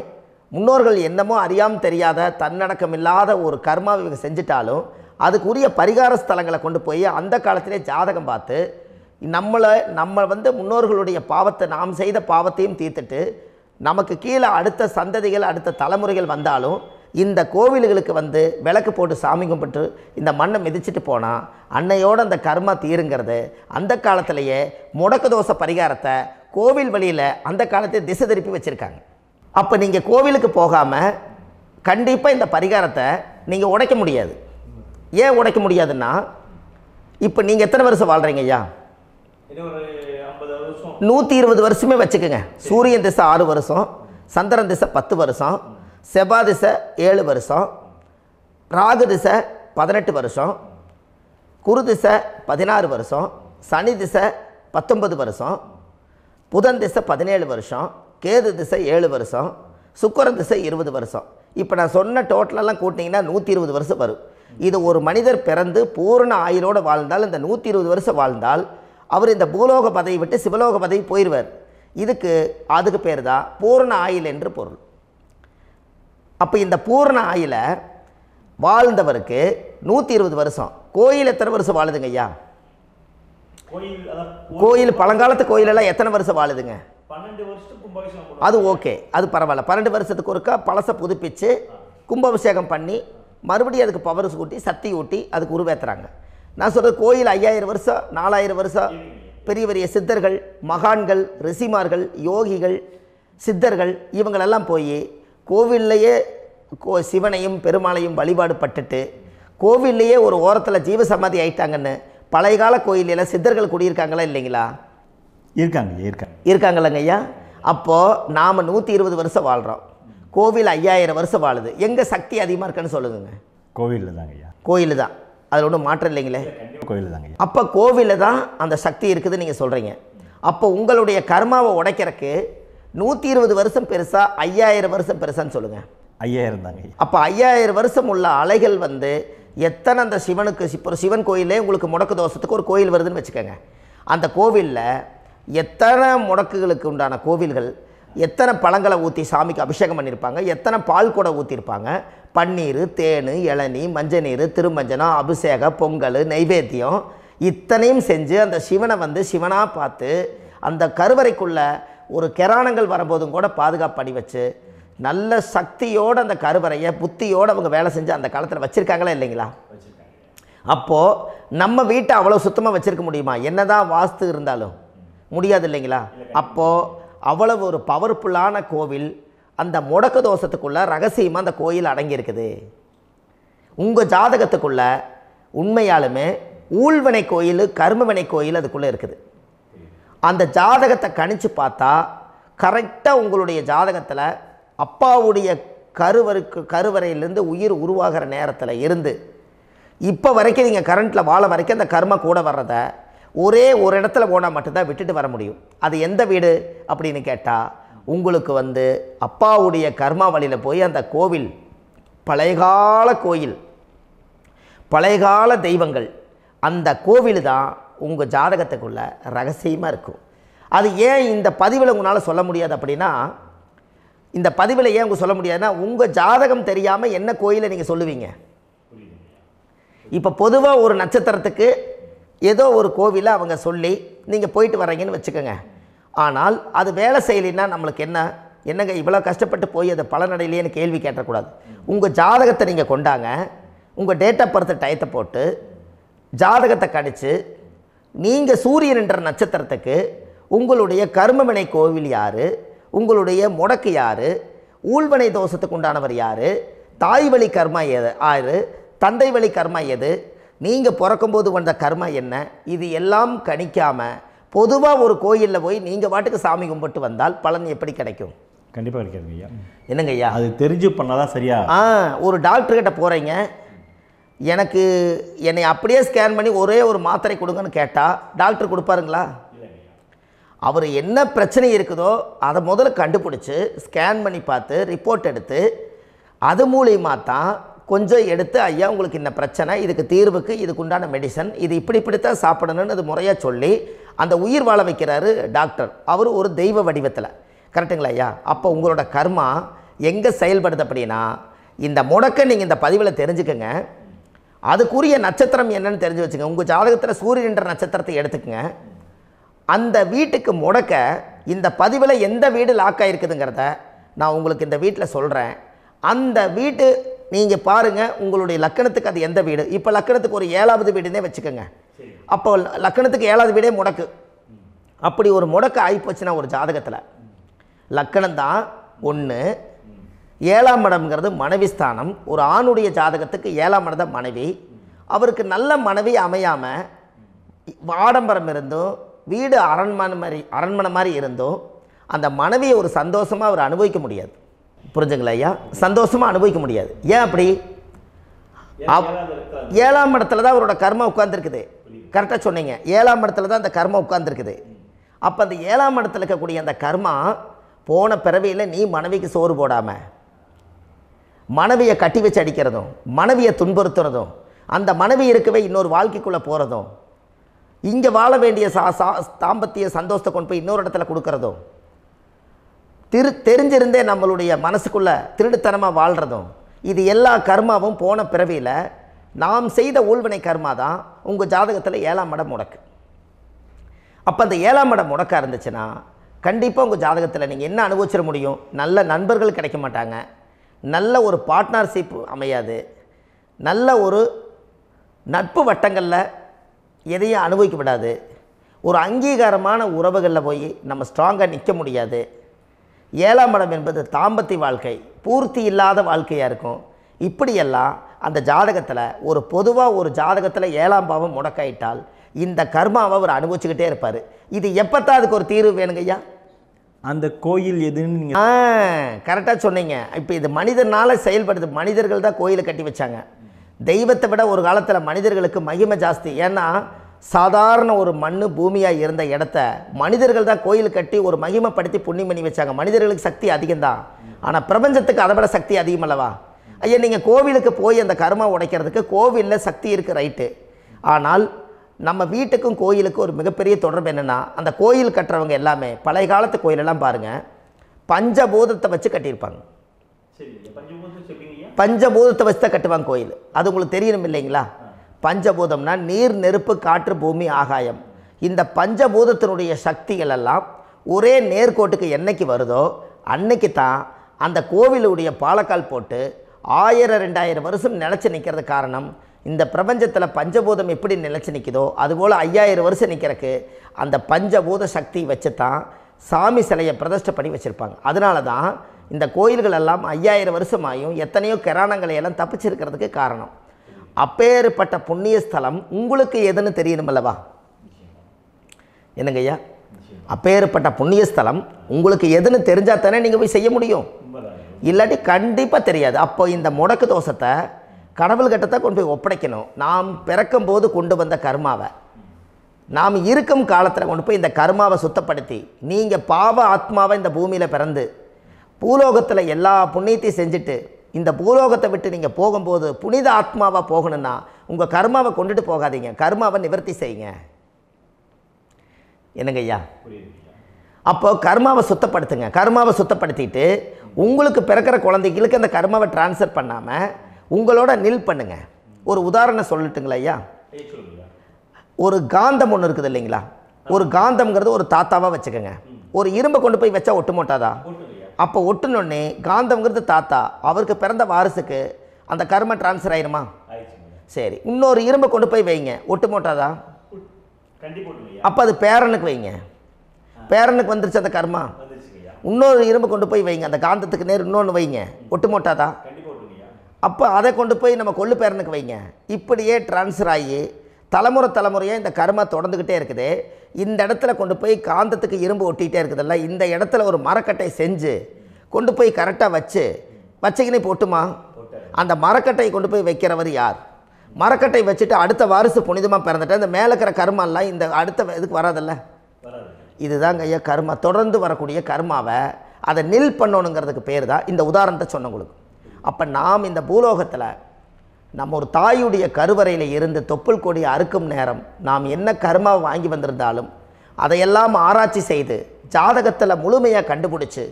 முன்னோர்கள் என்னமோ அறியாமல் தெரியாத தன்னடக்கம் இல்லாத ஒரு கர்மாவை இவங்க செஞ்சிட்டாலும் அதுக்குரிய பரிகார ஸ்தலங்களை கொண்டு போய் அந்த காலத்திலே ஜாதகம் பார்த்து நம்ம வந்து முன்னோர்களுடைய பாவத்தை நாம் செய்த பாவத்தையும் தீர்த்துட்டு நமக்கு கீழே அடுத்த சந்ததிகள் அடுத்த தலைமுறைகள் வந்தாலும் இந்த கோவில்களுக்கு வந்து விளக்கு போட்டு சாமி கும்பிட்டு இந்த மண்ணை மிதிச்சிட்டு போனால் அன்னையோடு அந்த கர்மா தீருங்கிறது அந்த காலத்திலேயே முடக்கு தோசை பரிகாரத்தை கோவில் வழியில் அந்த காலத்தை திசை திருப்பி வச்சுருக்காங்க. அப்போ நீங்கள் கோவிலுக்கு போகாமல் கண்டிப்பாக இந்த பரிகாரத்தை நீங்கள் உடைக்க முடியாது. ஏன் உடைக்க முடியாதுன்னா இப்போ நீங்கள் எத்தனை வருஷம் வாழ்கிறீங்க ஐயா? 120 வருஷமே வச்சுக்கோங்க. சூரியன் திசை 6 வருஷம், சந்திரன் திசை 10 வருஷம், செவ்வாய் திசை 7 வருஷம், ராகு திசை 18 வருஷம், குரு திசை 16 வருஷம், சனி திசை 19 வருஷம், புதன் திசை 17 வருஷம், கேது திசை 7 வருஷம், சுக்கிரன் திசை 20 வருஷம். இப்போ நான் சொன்ன டோட்டலெல்லாம் கூட்டிங்கன்னா 120 வருஷம் வரும். இது ஒரு மனிதர் பிறந்து பூரண ஆயுளோடு வாழ்ந்தால் இந்த 120 வருஷம் வாழ்ந்தால் அவர் இந்த பூலோக பதவி விட்டு சிவலோக பதவி போயிடுவார். அதுக்கு பேர் தான் பூரண ஆயுள் என்று பொருள். அப்போ இந்த பூரண ஆயுளை வாழ்ந்தவருக்கு 120 வருஷம். கோயில் எத்தனை வருஷம் வாழுதுங்க ஐயா? கோயில் பழங்காலத்து கோயிலெல்லாம் எத்தனை வருஷம் வாழுதுங்க? 12 வருஷத்துக்கு கும்பாபிஷேகம். அது ஓகே, அது பரவாயில்ல. 12 வருஷத்துக்கு ஒருக்கா பழசை புதுப்பிச்சு கும்பாபிஷேகம் பண்ணி மறுபடியும் அதுக்கு பவர் ஊட்டி சக்தி ஊட்டி அதுக்கு உருவேற்றுறாங்க. நான் சொல்கிறது கோயில் 5000 வருஷம் 4000 வருஷம் பெரிய பெரிய சித்தர்கள், மகான்கள், ரிஷிமார்கள், யோகிகள், சித்தர்கள் இவங்களெல்லாம் போய் கோவில்லையே சிவனையும் பெருமாளையும் வழிபாடு பட்டுட்டு கோவில்லையே ஒரு ஓரத்தில் ஜீவசமாதி ஆயிட்டாங்கன்னு பழைய கால கோயிலில் சித்தர்கள் குடியிருக்காங்களா இல்லைங்களா? இருக்காங்கல்லங்க ஐயா. அப்போது நாம் 120 வருஷம் வாழ்கிறோம், கோவில் 5000 வருஷம் வாழுது. எங்கே சக்தி அதிகமாக இருக்குன்னு சொல்லுங்க? கோவிலில் தாங்க ஐயா. கோயில் தான், அதில் ஒன்றும் மாற்றம் இல்லைங்களே. கோவில் தாங்க. அப்போ கோவிலில் தான் அந்த சக்தி இருக்குதுன்னு நீங்கள் சொல்கிறீங்க. அப்போ உங்களுடைய கர்மாவை உடைக்கிறதுக்கு 120 வருஷம் பெருசா 5000 வருஷம் பெருசான்னு சொல்லுங்கள்? 5000 தாங்க. அப்போ 5000 வருஷம் உள்ள அலைகள் வந்து எத்தனை அந்த சிவனுக்கு இப்போ சிவன் கோயிலே உங்களுக்கு முடக்கு தோஷத்துக்கு ஒரு கோயில் வருதுன்னு வச்சுக்கோங்க. அந்த கோவிலில் எத்தனை முடக்குகளுக்கு உண்டான கோவில்கள், எத்தனை பழங்களை ஊற்றி சாமிக்கு அபிஷேகம் பண்ணியிருப்பாங்க, எத்தனை பால் கூட ஊற்றிருப்பாங்க, பன்னீர், தேன், இளநீ, மஞ்சள் நீர், திருமஞ்சனம், அபிஷேகம், பொங்கல், நைவேத்தியம் இத்தனையும் செஞ்சு அந்த சிவனை வந்து சிவனாக பார்த்து அந்த கருவறைக்குள்ள ஒரு கிராணங்கள் வரும்போதும் கூட பாதுகாப்பு பண்ணி வச்சு நல்ல சக்தியோடு அந்த கருவறையை புத்தியோடு அவங்க வேலை செஞ்சு அந்த காலத்தில் வச்சுருக்காங்களா இல்லைங்களா? அப்போது நம்ம வீட்டை அவ்வளோ சுத்தமாக வச்சுருக்க முடியுமா? என்னதான் வாஸ்து இருந்தாலும் முடியாது இல்லைங்களா? அப்போது அவ்வளவு ஒரு பவர்ஃபுல்லான கோவில் அந்த முடக்கு தோஷத்துக்குள்ளே ரகசியமாக அந்த கோயில் அடங்கியிருக்குது. உங்கள் ஜாதகத்துக்குள்ள உண்மையாலுமே ஊழ்வினை கோயில், கர்மவினை கோயில் அதுக்குள்ளே இருக்குது. அந்த ஜாதகத்தை கணிச்சு பார்த்தா கரெக்டாக உங்களுடைய ஜாதகத்தில் அப்பாவுடைய கருவறையிலேருந்து உயிர் உருவாகிற நேரத்தில் இருந்து இப்போ வரைக்கும் நீங்கள் கரண்ட்டில் வாழ வரைக்கும் அந்த கர்ம கூட வர்றத ஒரே ஒரு இடத்துல போனால் மட்டும்தான் விட்டுட்டு வர முடியும். அது எந்த வீடு அப்படின்னு கேட்டால் உங்களுக்கு வந்து அப்பாவுடைய கர்மா வழியில் போய் அந்த கோவில் பழையகால கோயில், பழையகால தெய்வங்கள், அந்த கோவில் தான் உங்கள் ஜாதகத்துக்குள்ள ரகசியமாக இருக்கும். அது ஏன் இந்த பதிவில் உங்களால் சொல்ல முடியாது அப்படின்னா, இந்த பதிவில் ஏன் உங்க சொல்ல முடியாதுன்னா உங்கள் ஜாதகம் தெரியாமல் என்ன கோயிலை நீங்கள் சொல்லுவீங்க? இப்போ பொதுவாக ஒரு நட்சத்திரத்துக்கு ஏதோ ஒரு கோவிலை அவங்க சொல்லி நீங்கள் போயிட்டு வரீங்கன்னு வச்சுக்கோங்க. ஆனால் அது வேலை செய்யலைன்னா நம்மளுக்கு என்னங்க இவ்வளோ கஷ்டப்பட்டு போய் அதை பலனடையிலேன்னு கேள்வி கேட்டக்கூடாது. உங்கள் ஜாதகத்தை நீங்கள் கொண்டாங்க, உங்கள் டேட் ஆஃப் பர்த் டயத்தை போட்டு ஜாதகத்தை கணிச்சு நீங்கள் சூரியன்ன்ற நட்சத்திரத்துக்கு உங்களுடைய கர்மவினை கோவில் யார், உங்களுடைய முடக்கு யார், ஊழ்வினை தோஷத்துக்கு உண்டானவர் யார், தாய் வழி கர்மா யார், தந்தை வழி கர்மா எது, நீங்கள் பிறக்கும்போது வந்த கர்மா என்ன, இது எல்லாம் கணிக்காமல் பொதுவாக ஒரு கோயிலில் போய் நீங்கள் பாட்டுக்கு சாமி கும்பிட்டு வந்தால் பலன் எப்படி கிடைக்கும்? கண்டிப்பாக கிடைக்காது ஐயா. என்னங்க ஐயா? அது தெரிஞ்சு பண்ணாதான் சரியா? ஒரு டாக்டர்கிட்ட போகிறீங்க, என்னை அப்படியே ஸ்கேன் பண்ணி ஒரே ஒரு மாத்திரை கொடுங்கன்னு கேட்டால் டாக்டர் கொடுப்பாருங்களா? அவர் என்ன பிரச்சனை இருக்குதோ அதை முதல்ல கண்டுபிடிச்சி ஸ்கேன் பண்ணி பார்த்து ரிப்போர்ட் எடுத்து அது மூலியமாக தான் கொஞ்சம் எடுத்து ஐயா உங்களுக்கு இந்த பிரச்சனை, இதுக்கு தீர்வுக்கு இதுக்கு உண்டான மெடிசன், இது இப்படித்தான் சாப்பிடணும்னு அது முறையாக சொல்லி அந்த உயிர் வாழ வைக்கிறாரு டாக்டர். அவர் ஒரு தெய்வ வடிவத்தில். கரெக்டுங்களா ஐயா? அப்போ உங்களோட கர்மா எங்கே செயல்படுது அப்படின்னா இந்த முடக்க நீங்கள் இந்த பதிவில் தெரிஞ்சுக்கங்க. அதுக்குரிய நட்சத்திரம் என்னன்னு தெரிஞ்சு வச்சுங்க. உங்கள் ஜாதகத்தில் சூரியன்ற நட்சத்திரத்தை எடுத்துக்கங்க. அந்த வீட்டுக்கு முடக்க இந்த பதிவில் எந்த வீடு லாக் ஆகிருக்குதுங்கிறத நான் உங்களுக்கு இந்த வீட்டில் சொல்கிறேன். அந்த வீட்டு நீங்கள் பாருங்கள், உங்களுடைய லக்கணத்துக்கு அது எந்த வீடு. இப்போ லக்கணத்துக்கு ஒரு 7வது வீடுன்னே வச்சுக்கோங்க. அப்போ லக்கணத்துக்கு 7வது வீடே முடக்கு. அப்படி ஒரு முடக்கு ஆகிப்போச்சுன்னா ஒரு ஜாதகத்தில் லக்கணம் தான் 1, 7ஆம் இடம்ங்கிறது மனைவி ஸ்தானம். ஒரு ஆணுடைய ஜாதகத்துக்கு 7ஆம் இடம் தான் மனைவி. அவருக்கு நல்ல மனைவி அமையாமல் ஆடம்பரம் இருந்தும் வீடு அரண்மனை மாதிரி இருந்தும் அந்த மனைவியை ஒரு சந்தோஷமாக அவர் அனுபவிக்க முடியாது. புரிஞ்சுங்களா ஐயா? சந்தோஷமாக அனுபவிக்க முடியாது. ஏன் அப்படி? 7ஆம் இடத்துல தான் அவரோட கர்மா உட்கார்ந்துருக்குது. கரெக்டாக சொன்னீங்க. 7ஆம் இடத்துல தான் அந்த கர்மா உட்கார்ந்துருக்குது. அப்போ அந்த 7ஆம் இடத்துல இருக்கக்கூடிய அந்த கர்மா போன பிறவியில் நீ மனைவிக்கு சோறு போடாமல் மனைவியை கட்டி வச்சு அடிக்கிறதும், மனைவியை துன்புறுத்துறதும், அந்த மனைவி இருக்கவே இன்னொரு வாழ்க்கைக்குள்ளே போகிறதும், இங்கே வாழ வேண்டிய தாம்பத்திய சந்தோஷத்தை கொண்டு போய் இன்னொரு இடத்துல கொடுக்கறதும், தெரிஞ்சிருந்தே நம்மளுடைய மனசுக்குள்ளே திருடுத்தனமாக வாழ்கிறதும், இது எல்லா கர்மாவும் போன பிறவியில் நாம் செய்த ஊழ்வினை கர்மா தான் உங்கள் ஜாதகத்தில் 7ஆம் இடம் முடக்கு. அப்போ அந்த 7ஆம் இடம் முடக்காக இருந்துச்சுன்னா கண்டிப்பாக உங்கள் ஜாதகத்தில் நீங்கள் என்ன அனுபவிச்சிட முடியும்? நல்ல நண்பர்கள் கிடைக்க மாட்டாங்க, நல்ல ஒரு பார்ட்னர்ஷிப் அமையாது, நல்ல ஒரு நட்பு வட்டங்களில் எதையும் அனுபவிக்க விடாது, ஒரு அங்கீகாரமான உறவுகளில் போய் நம்ம ஸ்ட்ராங்காக நிற்க முடியாது. 7ஆம் இடம் என்பது தாம்பத்திய வாழ்க்கை, பூர்த்தி இல்லாத வாழ்க்கையாக இருக்கும். இப்படியெல்லாம் அந்த ஜாதகத்தில் ஒரு பொதுவாக ஒரு ஜாதகத்தில் 7ஆம் பாவம் முடக்காயிட்டால் இந்த கர்மாவை அவர் அனுபவிச்சுக்கிட்டே இருப்பார். இது எப்போத்தான் அதுக்கு ஒரு தீர்வு வேணுங்க ஐயா? அந்த கோயில் எதுன்னு நீங்கள் கரெக்டாக சொன்னீங்க. இப்போ இது மனிதனால் செயல்படுது. மனிதர்கள் தான் கோயிலை கட்டி வச்சாங்க. தெய்வத்தை விட ஒரு காலத்தில் மனிதர்களுக்கு மகிமை ஜாஸ்தி. ஏன்னா சாதாரண ஒரு மண் பூமியாக இருந்த இடத்த மனிதர்கள் தான் கோயில் கட்டி ஒரு மகிமைப்படுத்தி புண்ணியம் பண்ணி வச்சாங்க. மனிதர்களுக்கு சக்தி அதிகம்தான், ஆனால் பிரபஞ்சத்துக்கு அதை விட சக்தி அதிகமல்லவா? ஐயா, நீங்கள் கோவிலுக்கு போய் அந்த கர்மா உடைக்கிறதுக்கு கோவிலில் சக்தி இருக்குது, ரைட்டு. ஆனால் நம்ம வீட்டுக்கும் கோயிலுக்கும் ஒரு மிகப்பெரிய தொடர்பு என்னென்னா, அந்த கோயில் கட்டுறவங்க எல்லாமே பழைய காலத்து கோயிலெல்லாம் பாருங்கள், பஞ்சபூதத்தை வச்சு கட்டியிருப்பாங்க. பஞ்சபூதத்தை வச்சு தான் கட்டுவாங்க கோயில். அது உங்களுக்கு தெரியணும் இல்லைங்களா? பஞ்சபூதம்னா நீர், நெருப்பு, காற்று, பூமி, ஆகாயம். இந்த பஞ்சபூதத்தினுடைய சக்திகள் எல்லாம் ஒரே நேர்கோட்டுக்கு என்னைக்கு வருதோ அன்னைக்கு தான் அந்த கோவிலுடைய பாலக்கால் போட்டு 1000-2000 வருஷம் நிலச்சி நிற்கிறது. காரணம், இந்த பிரபஞ்சத்தில் பஞ்சபூதம் எப்படி நிலச்சி நிற்குதோ அதுபோல் 5000 வருஷம் நிற்கிறதுக்கு அந்த பஞ்சபூத சக்தி வச்சு தான் சாமி சிலையை பிரதிஷ்டை பண்ணி வச்சுருப்பாங்க. அதனால தான் இந்த கோயில்கள் எல்லாம் 5000 வருஷமாயும் எத்தனையோ கிராணங்களை எல்லாம் தப்பிச்சிருக்கிறதுக்கு காரணம். அப்பேற்பட்ட புண்ணிய ஸ்தலம் உங்களுக்கு எதுன்னு தெரியணுமல்லவா? என்னங்க ஐயா? அப்பேற்பட்ட புண்ணிய ஸ்தலம் உங்களுக்கு எதுன்னு தெரிஞ்சால் தானே நீங்கள் போய் செய்ய முடியும், இல்லாட்டி கண்டிப்பாக தெரியாது. அப்போ இந்த முடக்கு தோஷத்தை கடவுள்கிட்ட கொண்டு போய் ஒப்படைக்கணும். நாம் பிறக்கும் போது கொண்டு வந்த கர்மாவை நாம் இருக்கும் காலத்தில் கொண்டு போய் இந்த கர்மாவை சுத்தப்படுத்தி, நீங்கள் பாவ ஆத்மாவை இந்த பூமியில் பிறந்து பூலோகத்தில் எல்லா புண்ணியத்தையும் செஞ்சுட்டு இந்த பூலோகத்தை விட்டு நீங்கள் போகும்போது புனித ஆத்மாவாக போகணுன்னா உங்கள் கர்மாவை கொண்டுட்டு போகாதீங்க, கர்மாவை நிவர்த்தி செய்யுங்க. என்னங்க ஐயா? அப்போ கர்மாவை சுத்தப்படுத்துங்க. கர்மாவை சுத்தப்படுத்திட்டு உங்களுக்கு பிறக்கிற குழந்தைகளுக்கு அந்த கர்மாவை டிரான்ஸ்ஃபர் பண்ணாமல் உங்களோட நில் பண்ணுங்க. ஒரு உதாரணம் சொல்லட்டுங்களா ஐயா? ஒரு காந்தம் ஒன்று இருக்குது இல்லைங்களா? ஒரு காந்தம்ங்கிறது ஒரு தாத்தாவாக வச்சுக்கோங்க. ஒரு இரும்பை கொண்டு போய் வச்சா ஒட்டு மாட்டாதா? அப்போ ஒட்டுனோடனே காந்தம்ங்கிறது தாத்தா, அவருக்கு பிறந்த வாரிசுக்கு அந்த கர்ம டிரான்ஸ்ஃபர் ஆயிருமா? சரி, இன்னொரு இரும்பை கொண்டு போய் வைங்க, ஒட்டு மாட்டாதா? அப்போ அது பேரனுக்கு வைங்க, பேரனுக்கு வந்துருச்சு அந்த கர்மா. இன்னொரு இரும்பு கொண்டு போய் வைங்க, அந்த காந்தத்துக்கு நேர் இன்னொன்று வைங்க, ஒட்டு மாட்டாதா? அப்போ அதை கொண்டு போய் நம்ம கொள்ளு பேரனுக்கு வைங்க. இப்படியே டிரான்ஸ்ஃபர் ஆகி தலைமுறையாக இந்த கர்மா தொடர்ந்துக்கிட்டே இருக்குது. இந்த இடத்துல கொண்டு போய் காந்தத்துக்கு இரும்பு ஒட்டிகிட்டே இருக்குதுல்ல, இந்த இடத்துல ஒரு மரக்கட்டை செஞ்சு கொண்டு போய் கரெக்டாக வச்சுக்கினே போட்டுமா? அந்த மரக்கட்டையை கொண்டு போய் வைக்கிறவர் யார்? மரக்கட்டை வச்சுட்டு அடுத்த வாரிசு புனிதமாக பிறந்துட்டு இந்த மேலே இருக்கிற கர்மாலாம் இந்த அடுத்த இதுக்கு வராதில்ல. இதுதாங்க ஐயா கர்மா. தொடர்ந்து வரக்கூடிய கர்மாவை அதை நில் பண்ணணுங்கிறதுக்கு பேர் தான் இந்த உதாரணத்தை சொன்னவங்களுக்கு. அப்போ நாம் இந்த பூலோகத்தில் நம்ம ஒரு தாயுடைய கருவறையில் இருந்து தொப்புள் கொடி அறுக்கும் நேரம் நாம் என்ன கர்மாவை வாங்கி வந்திருந்தாலும் அதையெல்லாம் ஆராய்ச்சி செய்து ஜாதகத்தில் முழுமையாக கண்டுபிடிச்சி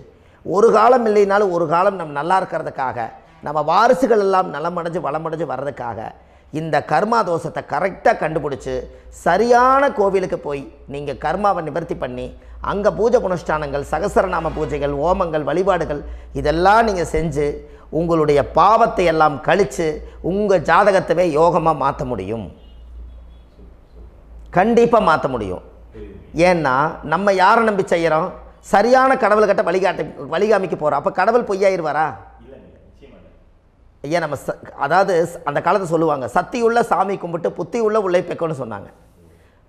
ஒரு காலம் இல்லைனாலும் ஒரு காலம் நம்ம நல்லா இருக்கிறதுக்காக, நம்ம வாரிசுகள் எல்லாம் நலமடைஞ்சு வளமடைஞ்சு வர்றதுக்காக இந்த கர்மா தோஷத்தை கரெக்டாக கண்டுபிடிச்சி சரியான கோவிலுக்கு போய் நீங்கள் கர்மாவை நிவர்த்தி பண்ணி அங்கே பூஜை புனஸ்தானங்கள், சகசரநாம பூஜைகள், ஓமங்கள், வழிபாடுகள் இதெல்லாம் நீங்கள் செஞ்சு உங்களுடைய பாவத்தை எல்லாம் கழித்து உங்கள் ஜாதகத்தவே யோகமாக மாற்ற முடியும். கண்டிப்பாக மாற்ற முடியும். ஏன்னா நம்ம யாரை நம்பி செய்கிறோம்? சரியான கடவுள்கிட்ட வழிகாமிக்க போகிறோம். அப்போ கடவுள் பொய்யாயிருவாரா? ஐயா, நம்ம அதாவது அந்த காலத்தை சொல்லுவாங்க, சத்தியுள்ள சாமி கும்பிட்டு புத்தி உள்ள உள்ளே பெக்கணும்னு சொன்னாங்க.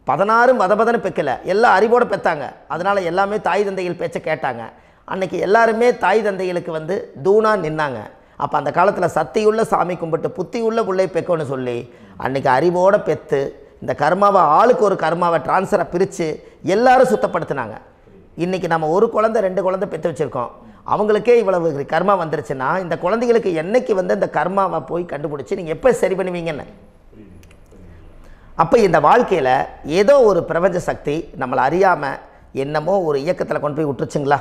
16 வதபதன்னு பெக்கலை, எல்லாம் அறிவோடு பெற்றாங்க. அதனால் எல்லாமே தாய் தந்தைகள் பேச்சை கேட்டாங்க. அன்றைக்கி எல்லாருமே தாய் தந்தைகளுக்கு தூணாக நின்னாங்க. அப்போ அந்த காலத்தில் சத்தியுள்ள சாமி கும்பிட்டு புத்தி உள்ள உள்ளே பெக்கணும்னு சொல்லி அன்றைக்கி அறிவோடு பெற்று இந்த கர்மாவை ஆளுக்கு ஒரு கர்மாவை டிரான்ஸ்ஃபரை பிரித்து எல்லாரும் சுத்தப்படுத்தினாங்க. இன்றைக்கி நம்ம ஒரு குழந்தை 2 குழந்தை பெற்று வச்சுருக்கோம். அவங்களுக்கே இவ்வளவு கர்மா வந்துருச்சுன்னா இந்த குழந்தைகளுக்கு என்னைக்கு இந்த கர்மாவை போய் கண்டுபிடிச்சி நீங்கள் எப்போ சரி பண்ணுவீங்கன்னு. அப்போ இந்த வாழ்க்கையில் ஏதோ ஒரு பிரபஞ்ச சக்தி நம்மளை அறியாமல் என்னமோ ஒரு இயக்கத்தில் கொண்டு போய் விட்டுருச்சுங்களா?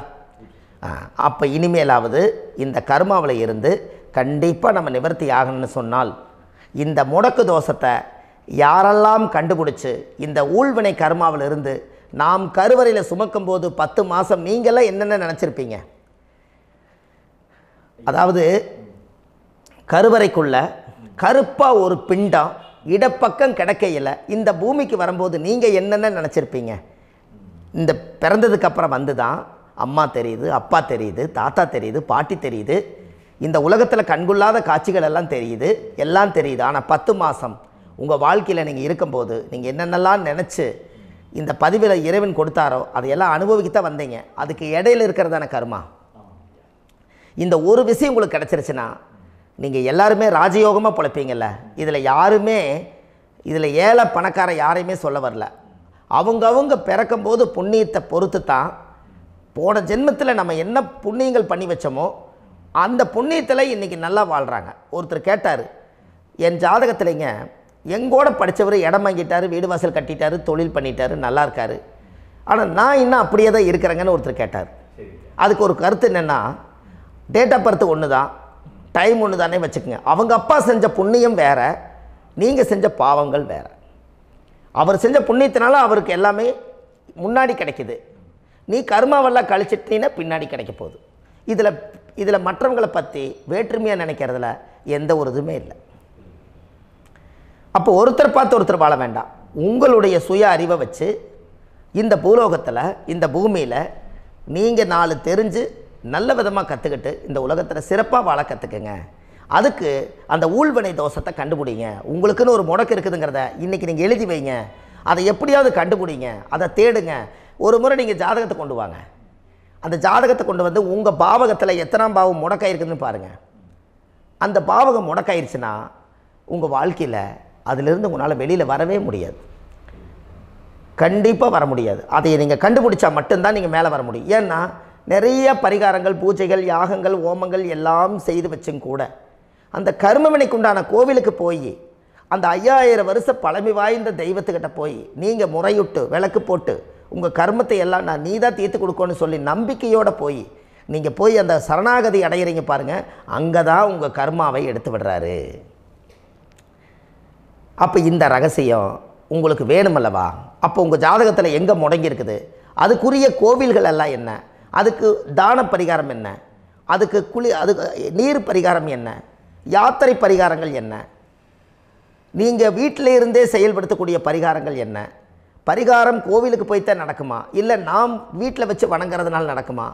அப்போ இனிமேலாவது இந்த கர்மாவில் இருந்து கண்டிப்பாக நம்ம நிவர்த்தி ஆகணும்னு சொன்னால் இந்த முடக்கு தோஷத்தை யாரெல்லாம் கண்டுபிடிச்சி இந்த ஊழ்வினை கர்மாவில் இருந்து நாம் கருவறையில் சுமக்கும் போது 10 மாதம் நீங்களாம் என்னென்ன நினச்சிருப்பீங்க? அதாவது கருவறைக்குள்ள கருப்பாக ஒரு பிண்டம் இடப்பக்கம் கிடக்கையில் இந்த பூமிக்கு வரும்போது நீங்கள் என்னென்ன நினச்சிருப்பீங்க? இந்த பிறந்ததுக்கு அப்புறம் வந்து தான் அம்மா தெரியுது, அப்பா தெரியுது, தாத்தா தெரியுது, பாட்டி தெரியுது, இந்த உலகத்தில் கண்கொள்ளாத காட்சிகள் எல்லாம் தெரியுது, எல்லாம் தெரியுது. ஆனால் 10 மாதம் உங்கள் வாழ்க்கையில் நீங்கள் இருக்கும்போது நீங்கள் என்னென்னலாம் நினச்சி இந்த பதிவில் இறைவன் கொடுத்தாரோ அதையெல்லாம் அனுபவிக்கத்தான் வந்தீங்க. அதுக்கு இடையில இருக்கிறதான கர்மா. இந்த ஒரு விஷயம் உங்களுக்கு கிடச்சிருச்சுன்னா நீங்கள் எல்லாருமே ராஜயோகமாக பிழைப்பீங்கள்ல. இதில் ஏழை பணக்கார யாரையுமே சொல்ல வரல. அவங்க பிறக்கும்போது புண்ணியத்தை பொறுத்து தான் போன ஜென்மத்தில் நம்ம என்ன புண்ணியங்கள் பண்ணி வச்சோமோ அந்த புண்ணியத்தில் இன்றைக்கி நல்லா வாழ்கிறாங்க. ஒருத்தர் கேட்டார், என் ஜாதகத்தில்ங்க எங்கூட படித்தவர் இடம் வாங்கிட்டார், வீடு வாசல் கட்டிட்டார், தொழில் பண்ணிட்டார், நல்லா இருக்கார், ஆனால் நான் இன்னும் அப்படியே தான் இருக்கிறேங்கன்னு ஒருத்தர் கேட்டார். அதுக்கு ஒரு கருத்து என்னென்னா, டேட் ஆஃப் பர்த் ஒன்று தான், டைம் ஒன்று தானே வச்சுக்கோங்க. அவங்க அப்பா செஞ்ச புண்ணியம் வேறு, நீங்கள் செஞ்ச பாவங்கள் வேறு. அவர் செஞ்ச புண்ணியத்தினால அவருக்கு எல்லாமே முன்னாடி கிடைக்குது. நீ கர்மாவெல்லாம் கழிச்சிட்டினா பின்னாடி கிடைக்க போகுது. இதில் மற்றவங்களை பற்றி வேற்றுமையாக நினைக்கிறதுல எந்த ஒரு இதுவுமே இல்லை. அப்போ ஒருத்தர் பார்த்து ஒருத்தர் வாழ வேண்டாம். உங்களுடைய சுய அறிவை வச்சு இந்த பூலோகத்தில் இந்த பூமியில் நீங்கள் 4 தெரிஞ்சு நல்ல விதமாக கற்றுக்கிட்டு இந்த உலகத்தில் சிறப்பாக வாழ கற்றுக்குங்க. அதுக்கு அந்த ஊழ்வினை தோஷத்தை கண்டுபிடிங்க. உங்களுக்குன்னு ஒரு முடக்கு இருக்குதுங்கிறத இன்றைக்கி நீங்கள் எழுதி வைங்க. அதை எப்படியாவது கண்டுபிடிங்க, அதை தேடுங்க. ஒரு முறை நீங்கள் ஜாதகத்தை கொண்டு வாங்க. அந்த ஜாதகத்தை கொண்டு வந்து உங்கள் பாவகத்தில் எத்தனாம் பாவம் முடக்காயிருக்குதுன்னு பாருங்கள். அந்த பாவகம் முடக்காயிருச்சுன்னா உங்கள் வாழ்க்கையில் அதிலிருந்து உங்களால் வெளியில் வரவே முடியாது. கண்டிப்பாக வர முடியாது. அதை நீங்கள் கண்டுபிடிச்சா மட்டும்தான் நீங்கள் மேலே வர முடியும். ஏன்னா நிறைய பரிகாரங்கள், பூஜைகள், யாகங்கள், ஓமங்கள் எல்லாம் செய்து வச்சும் கூட அந்த கர்மவினைக்கு உண்டான கோவிலுக்கு போய் அந்த 5000 வருஷ பழமை வாய்ந்த தெய்வத்துக்கிட்ட போய் நீங்கள் முறையிட்டு விளக்கு போட்டு உங்கள் கர்மத்தை எல்லாம் நான் நீ தான் தீர்த்து கொடுக்கணும்னு சொல்லி நம்பிக்கையோடு போய் நீங்கள் போய் அந்த சரணாகதி அடையிறீங்க பாருங்கள், அங்கே தான் உங்கள் கர்மாவை எடுத்து விடுறாரு. அப்போ இந்த ரகசியம் உங்களுக்கு வேணுமல்லவா? அப்போ உங்கள் ஜாதகத்தில் எங்கே முடங்கி இருக்குது, அதுக்குரிய கோவில்கள் எல்லாம் என்ன, அதுக்கு தான பரிகாரம் என்ன, அதுக்கு நீர் பரிகாரம் என்ன, யாத்திரை பரிகாரங்கள் என்ன, நீங்கள் வீட்டில் இருந்தே செயல்படுத்தக்கூடிய பரிகாரங்கள் என்ன, பரிகாரம் கோவிலுக்கு போய்த்தான் நடக்குமா, இல்லை நாம் வீட்டில் வச்சு வணங்குறதுனால நடக்குமா,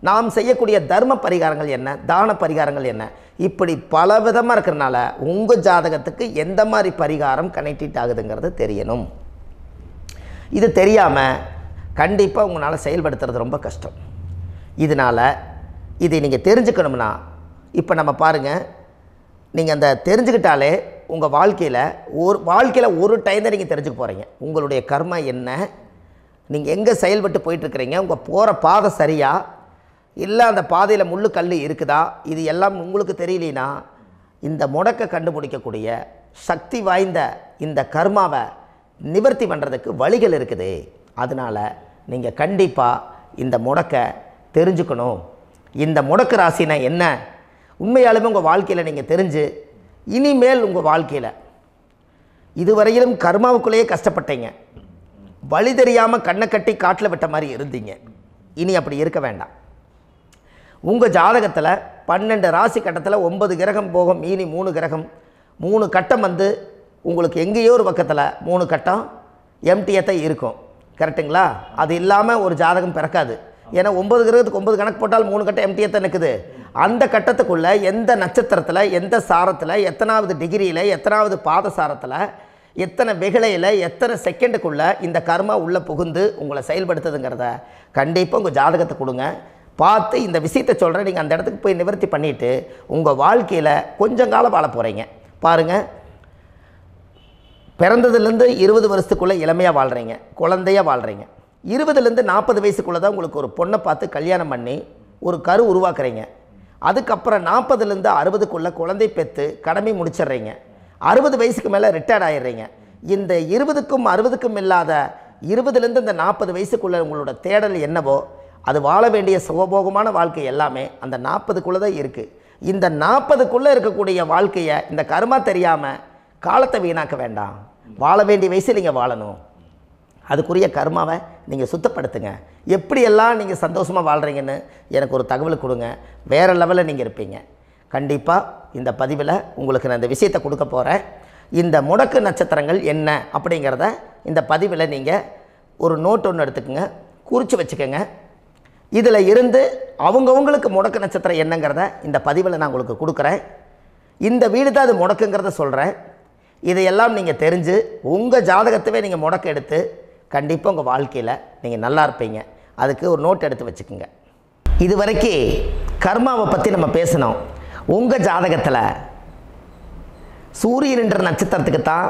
நாம் செய்யக்கூடிய தர்ம பரிகாரங்கள் என்ன, தான பரிகாரங்கள் என்ன, இப்படி பல விதமாக இருக்கிறனால உங்கள் ஜாதகத்துக்கு எந்த மாதிரி பரிகாரம் கனெக்ட் ஆகுதுங்கிறது தெரியணும். இது தெரியாமல் கண்டிப்பாக உங்களால் செயல்படுத்துறது ரொம்ப கஷ்டம். இதனால் இதை நீங்கள் தெரிஞ்சுக்கணும்னா இப்போ நம்ம பாருங்கள், நீங்கள் அந்த தெரிஞ்சுக்கிட்டாலே உங்கள் வாழ்க்கையில் ஒரு டைம் தான் நீங்கள் தெரிஞ்சுக்க போகிறீங்க. உங்களுடைய கர்மா என்ன, நீங்கள் எங்கே செயல்பட்டு போயிட்டுருக்கிறீங்க, உங்கள் போகிற பாதை சரியா இல்லை அந்த பாதையில் முள்ளு கல் இருக்குதா, இது எல்லாம் உங்களுக்கு தெரியலனா இந்த முடக்கை கண்டுபிடிக்கக்கூடிய சக்தி வாய்ந்த இந்த கர்மாவை நிவர்த்தி பண்ணுறதுக்கு வழிகள் இருக்குது. அதனால் நீங்கள் கண்டிப்பாக இந்த முடக்கை தெரிஞ்சுக்கணும். இந்த முடக்கு ராசினா என்ன உண்மையாலுமே உங்கள் வாழ்க்கையில் நீங்கள் தெரிஞ்சு இனிமேல் உங்கள் வாழ்க்கையில் இதுவரையிலும் கர்மாவுக்குள்ளேயே கஷ்டப்பட்டீங்க, வழி தெரியாமல் கண்ணை கட்டி காட்டில் விட்ட மாதிரி இருந்தீங்க. இனி அப்படி இருக்க வேண்டாம். உங்கள் ஜாதகத்தில் 12 ராசி கட்டத்தில் 9 கிரகம் போகும், மீனி 3 கிரகம், 3 கட்டம் வந்து உங்களுக்கு எங்கேயோ ஒரு பக்கத்தில் 3 கட்டம் எம்டியாக தான் இருக்கும். கரெக்டுங்களா? அது இல்லாமல் ஒரு ஜாதகம் பிறக்காது. ஏன்னா 9 கிரகத்துக்கு 9 கணக்கு போட்டால் 3 கட்டம் எம்டியாக தான் நிற்குது. அந்த கட்டத்துக்குள்ளே எந்த நட்சத்திரத்தில், எந்த சாரத்தில், எத்தனாவது டிகிரியில், எத்தனாவது பாத சாரத்தில், எத்தனை வெகுளையில், எத்தனை செகண்டுக்குள்ளே இந்த கர்மா உள்ளே புகுந்து உங்களை செயல்படுத்துதுங்கிறத கண்டிப்பாக உங்கள் ஜாதகத்தை கொடுங்க. பார்த்து இந்த விஷயத்தை சொல்கிறேன். நீங்கள் அந்த இடத்துக்கு போய் நிவர்த்தி பண்ணிவிட்டு உங்கள் வாழ்க்கையில் கொஞ்சம் காலம் வாழ போகிறீங்க. பாருங்கள், பிறந்ததுலேருந்து 20 வருஷத்துக்குள்ளே இளமையாக வாழ்கிறீங்க, குழந்தையாக வாழ்கிறீங்க. 20லேருந்து 40 வயசுக்குள்ளே தான் உங்களுக்கு ஒரு பொண்ணை பார்த்து கல்யாணம் பண்ணி ஒரு கரு உருவாக்குறீங்க. அதுக்கப்புறம் 40லேருந்து 60க்குள்ளே குழந்தை பெற்று கடமை முடிச்சிடுறீங்க. 60 வயசுக்கு மேலே ரிட்டையர்ட் ஆகிடுறீங்க. இந்த 20க்கும் 60க்கும் இல்லாத 20லேருந்து இந்த 40 வயசுக்குள்ளே உங்களோட தேடல் என்னவோ அது வாழ வேண்டிய சுகபோகமான வாழ்க்கை எல்லாமே அந்த 40க்குள்ளே தான் இருக்குது. இந்த 40க்குள்ளே இருக்கக்கூடிய வாழ்க்கையை இந்த கர்மா தெரியாமல் காலத்தை வீணாக்க வேண்டாம். வாழ வேண்டிய வயசில் நீங்கள் வாழணும். அதுக்குரிய கர்மாவை நீங்கள் சுத்தப்படுத்துங்க. எப்படியெல்லாம் நீங்கள் சந்தோஷமாக வாழ்கிறீங்கன்னு எனக்கு ஒரு தகவல் கொடுங்க. வேறு லெவலில் நீங்கள் இருப்பீங்க. கண்டிப்பாக இந்த பதிவில் உங்களுக்கு நான் இந்த விஷயத்தை கொடுக்க போகிறேன். இந்த முடக்கு நட்சத்திரங்கள் என்ன அப்படிங்கிறத இந்த பதிவில் நீங்கள் ஒரு நோட் ஒன்று எடுத்துக்கோங்க, குறித்து வச்சுக்கோங்க. இதில் இருந்து அவங்கவுங்களுக்கு முடக்கு நட்சத்திரம் என்னங்கிறத இந்த பதிவில் நான் உங்களுக்கு கொடுக்குறேன். இந்த வீடு தான் அது முடக்குங்கிறத சொல்கிறேன். இதையெல்லாம் நீங்கள் தெரிஞ்சு உங்கள் ஜாதகத்தவே நீங்கள் முடக்கு எடுத்து கண்டிப்பாக உங்கள் வாழ்க்கையில் நீங்கள் நல்லா இருப்பீங்க. அதுக்கு ஒரு நோட் எடுத்து வச்சுக்கோங்க. இது வரைக்கும் கர்மாவை பற்றி நம்ம பேசினோம். உங்கள் ஜாதகத்தில் சூரியன் என்ற நட்சத்திரத்துக்கு தான்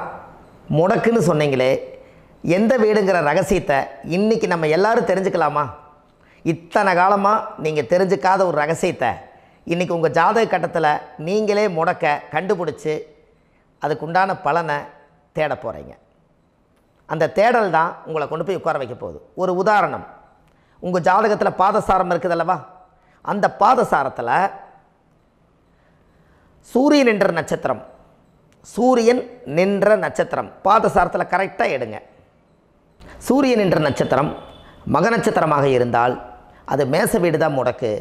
முடக்குன்னு சொன்னீங்களே, எந்த வீடுங்கிற ரகசியத்தை இன்றைக்கி நம்ம எல்லோரும் தெரிஞ்சுக்கலாமா? இத்தனை காலமாக நீங்கள் தெரிஞ்சுக்காத ஒரு ரகசியத்தை இன்றைக்கி உங்கள் ஜாதக கட்டத்தில் நீங்களே முடக்க கண்டுபிடிச்சி அதுக்குண்டான பலனை தேட போகிறீங்க. அந்த தேடல் தான் உங்களை கொண்டு போய் உட்கார வைக்க போகுது. ஒரு உதாரணம், உங்கள் ஜாதகத்தில் பாதசாரம் இருக்குது அல்லவா? அந்த பாதசாரத்தில் சூரியன் என்ற நட்சத்திரம், சூரியன் நின்ற நட்சத்திரம் பாதசாரத்தில் கரெக்டாக எடுங்க. சூரியன் என்ற நட்சத்திரம் மக நட்சத்திரமாக இருந்தால் அது மேச வீடு தான் முடக்கு.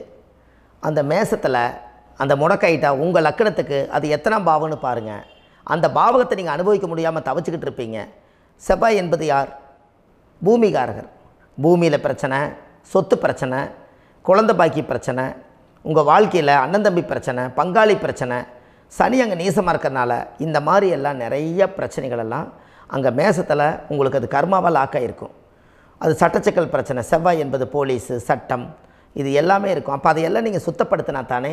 அந்த மேசத்தில் அந்த முடக்காயிட்டா உங்கள் லக்கணத்துக்கு அது எத்தனாம் பாவம்னு பாருங்கள். அந்த பாவகத்தை நீங்கள் அனுபவிக்க முடியாமல் தவிச்சுக்கிட்டு இருப்பீங்க. செவ்வாய் என்பது யார்? பூமிகாரகர். பூமியில் பிரச்சனை, சொத்து பிரச்சனை, குழந்தை பாக்கி பிரச்சனை, உங்கள் வாழ்க்கையில் அண்ணன் தம்பி பிரச்சனை, பங்காளி பிரச்சனை, சனி அங்கே நீசமாக இருக்கிறதுனால இந்த மாதிரி எல்லாம் நிறைய பிரச்சனைகளெல்லாம் அங்கே மேசத்தில் உங்களுக்கு அது கர்மாவால் ஆக்காயிருக்கும். அது சட்டச்சிக்கல் பிரச்சனை. செவ்வாய் என்பது போலீஸு, சட்டம், இது எல்லாமே இருக்கும். அப்போ அதையெல்லாம் நீங்கள் சுத்தப்படுத்தினா தானே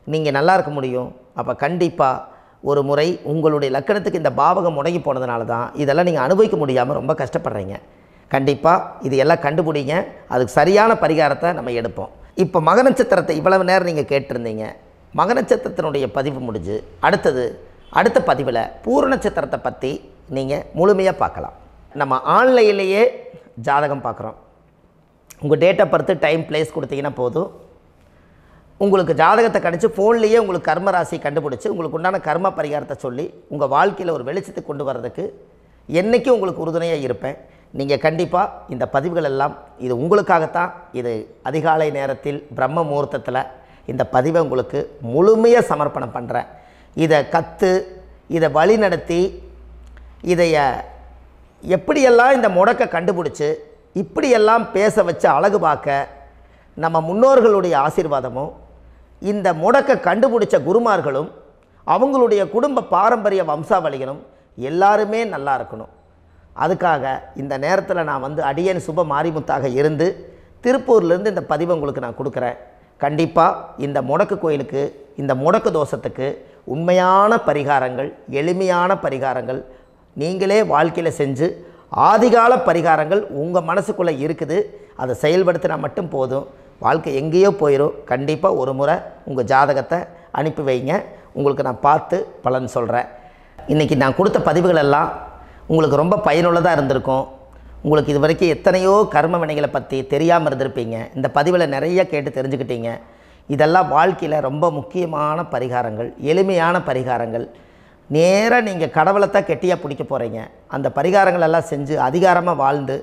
நீங்கள் நல்லா இருக்க முடியும். அப்போ கண்டிப்பாக ஒரு முறை உங்களுடைய லக்கணத்துக்கு இந்த பாவகம் முடங்கி போனதுனால தான் இதெல்லாம் நீங்கள் அனுபவிக்க முடியாமல் ரொம்ப கஷ்டப்படுறீங்க. கண்டிப்பாக இது எல்லாம் கண்டுபிடிங்க. அதுக்கு சரியான பரிகாரத்தை நம்ம எடுப்போம். இப்போ மக நட்சத்திரத்தை இவ்வளவு நேரம் நீங்கள் கேட்டிருந்தீங்க. மக நட்சத்திரத்தினுடைய பதிவு முடிஞ்சு அடுத்த பதிவில் பூர நட்சத்திரத்தை பற்றி நீங்கள் முழுமையாக பார்க்கலாம். நம்ம ஆன்லைன்லேயே ஜாதகம் பார்க்குறோம். உங்கள் date of birth, time, place கொடுத்தீங்கன்னா போதும். உங்களுக்கு ஜாதகத்தை கணிச்சு ஃபோன்லேயே உங்களுக்கு கர்ம ராசி கண்டுபிடிச்சி உங்களுக்கு உண்டான கர்ம பரிகாரத்தை சொல்லி உங்கள் வாழ்க்கையில் ஒரு வெளிச்சத்தை கொண்டு வர்றதுக்கு என்றைக்கும் உங்களுக்கு உறுதுணையாக இருப்பேன். நீங்கள் கண்டிப்பாக இந்த பதிவுகள் எல்லாம் இது உங்களுக்காகத்தான். இது அதிகாலை நேரத்தில் பிரம்ம முகூர்த்தத்தில் இந்த பதிவை உங்களுக்கு முழுமையாக சமர்ப்பணம் பண்ணுறேன். இதை இதை வழி நடத்தி இதைய எப்படியெல்லாம் இந்த முடக்க கண்டுபிடிச்சி இப்படியெல்லாம் பேச வச்சு அழகு பார்க்க நம்ம முன்னோர்களுடைய ஆசீர்வாதமும் இந்த முடக்க கண்டுபிடிச்ச குருமார்களும் அவங்களுடைய குடும்ப பாரம்பரிய வம்சாவளிகளும் எல்லாருமே நல்லா இருக்கணும். அதுக்காக இந்த நேரத்தில் நான் வந்து அடியேன் சுப மாரிமுத்தாக இருந்து திருப்பூர்லேருந்து இந்த பதிவை உங்களுக்கு நான் கொடுக்குறேன். கண்டிப்பாக இந்த முடக்கு கோயிலுக்கு, இந்த முடக்கு தோஷத்துக்கு உண்மையான பரிகாரங்கள், எளிமையான பரிகாரங்கள் நீங்களே வாழ்க்கையில் செஞ்சு ஆதிகால பரிகாரங்கள் உங்கள் மனசுக்குள்ளே இருக்குது. அதை செயல்படுத்தினா மட்டும் போதும். வாழ்க்கை எங்கேயோ போயிடும். கண்டிப்பாக ஒரு முறை உங்கள் ஜாதகத்தை அனுப்பி வைங்க. உங்களுக்கு நான் பார்த்து பலன் சொல்கிறேன். இன்றைக்கி நான் கொடுத்த பதிவுகள் எல்லாம் உங்களுக்கு ரொம்ப பயனுள்ளதாக இருந்திருக்கும். உங்களுக்கு இது வரைக்கும் எத்தனையோ கர்ம வினைகளை பற்றி தெரியாமல் இருந்திருப்பீங்க. இந்த பதிவில் நிறைய கேட்டு தெரிஞ்சுக்கிட்டீங்க. இதெல்லாம் வாழ்க்கையில் ரொம்ப முக்கியமான பரிகாரங்கள், எளிமையான பரிகாரங்கள். நேராக நீங்கள் கடவுளை தான் கெட்டியாக பிடிக்க போகிறீங்க. அந்த பரிகாரங்கள் எல்லாம் செஞ்சு அதிகாரமாக வாழ்ந்து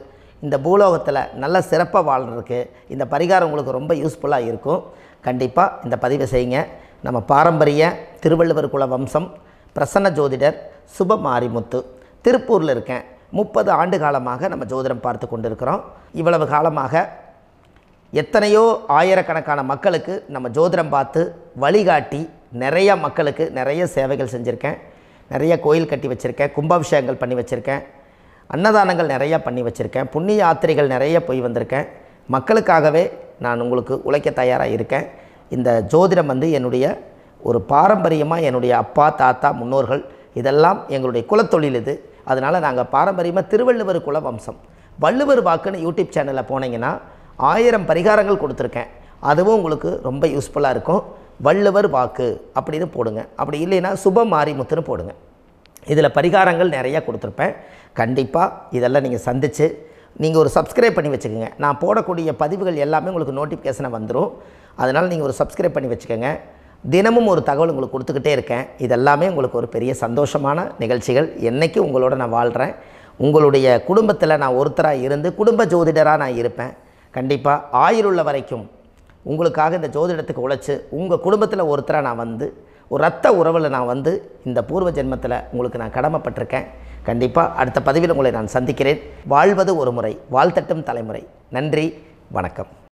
இந்த பூலோகத்தில் நல்ல சிறப்பாக வாழ்கிறதுக்கு இந்த பரிகாரம் உங்களுக்கு ரொம்ப யூஸ்ஃபுல்லாக இருக்கும். கண்டிப்பாக இந்த பதிவை செய்யுங்க. நம்ம பாரம்பரிய திருவள்ளுவர் குல வம்சம், பிரசன்ன ஜோதிடர் சுப மாரிமுத்து, திருப்பூரில் இருக்கேன். 30 ஆண்டு காலமாக நம்ம ஜோதிடம் பார்த்து கொண்டு இருக்கிறோம். இவ்வளவு காலமாக எத்தனையோ ஆயிரக்கணக்கான மக்களுக்கு நம்ம ஜோதிடம் பார்த்து வழிகாட்டி நிறைய மக்களுக்கு நிறைய சேவைகள் செஞ்சுருக்கேன். நிறைய கோயில் கட்டி வச்சுருக்கேன், கும்பாபிஷேகங்கள் பண்ணி வச்சுருக்கேன், அன்னதானங்கள் நிறையா பண்ணி வச்சுருக்கேன், புண்ணிய யாத்திரைகள் நிறைய போய் வந்திருக்கேன். மக்களுக்காகவே நான் உங்களுக்கு உழைக்க தயாராக இருக்கேன். இந்த ஜோதிடம் வந்து என்னுடைய ஒரு பாரம்பரியமாக என்னுடைய அப்பா, தாத்தா, முன்னோர்கள் இதெல்லாம் எங்களுடைய குலத்தொழில் இது. அதனால் நாங்கள் பாரம்பரியமாக திருவள்ளுவர் குல வம்சம். வள்ளுவர் வாக்குன்னு யூடியூப் சேனலில் போனீங்கன்னா 1000 பரிகாரங்கள் கொடுத்துருக்கேன். அதுவும் உங்களுக்கு ரொம்ப யூஸ்ஃபுல்லாக இருக்கும். வள்ளுவர் வாக்கு அப்படின்னு போடுங்க. அப்படி இல்லைன்னா சுப மாரிமுத்துன்னு போடுங்க. இதில் பரிகாரங்கள் நிறையா கொடுத்துருப்பேன். கண்டிப்பாக இதெல்லாம் நீங்கள் சந்தித்து நீங்கள் ஒரு சப்ஸ்கிரைப் பண்ணி வச்சுக்கோங்க. நான் போடக்கூடிய பதிவுகள் எல்லாமே உங்களுக்கு நோட்டிஃபிகேஷனாக வந்துடும். அதனால் நீங்கள் ஒரு சப்ஸ்கிரைப் பண்ணி வச்சுக்கோங்க. தினமும் ஒரு தகவல் உங்களுக்கு கொடுத்துக்கிட்டே இருக்கேன். இதெல்லாமே உங்களுக்கு ஒரு பெரிய சந்தோஷமான நிகழ்ச்சிகள். என்றைக்கும் உங்களோட நான் வாழ்கிறேன். உங்களுடைய குடும்பத்தில் நான் ஒருத்தராக இருந்து குடும்ப ஜோதிடராக நான் இருப்பேன். கண்டிப்பாக ஆயுளுள்ள வரைக்கும் உங்களுக்காக இந்த ஜோதிடத்துக்கு உழைச்சி உங்கள் குடும்பத்தில் ஒருத்தராக நான் வந்து ஒரு ரத்த உறவில் நான் வந்து இந்த பூர்வ ஜென்மத்தில் உங்களுக்கு நான் கடமைப்பட்டிருக்கேன். கண்டிப்பாக அடுத்த பதிவில் உங்களை நான் சந்திக்கிறேன். வாழ்வது ஒரு முறை, வாழ்த்தட்டும் தலைமுறை. நன்றி, வணக்கம்.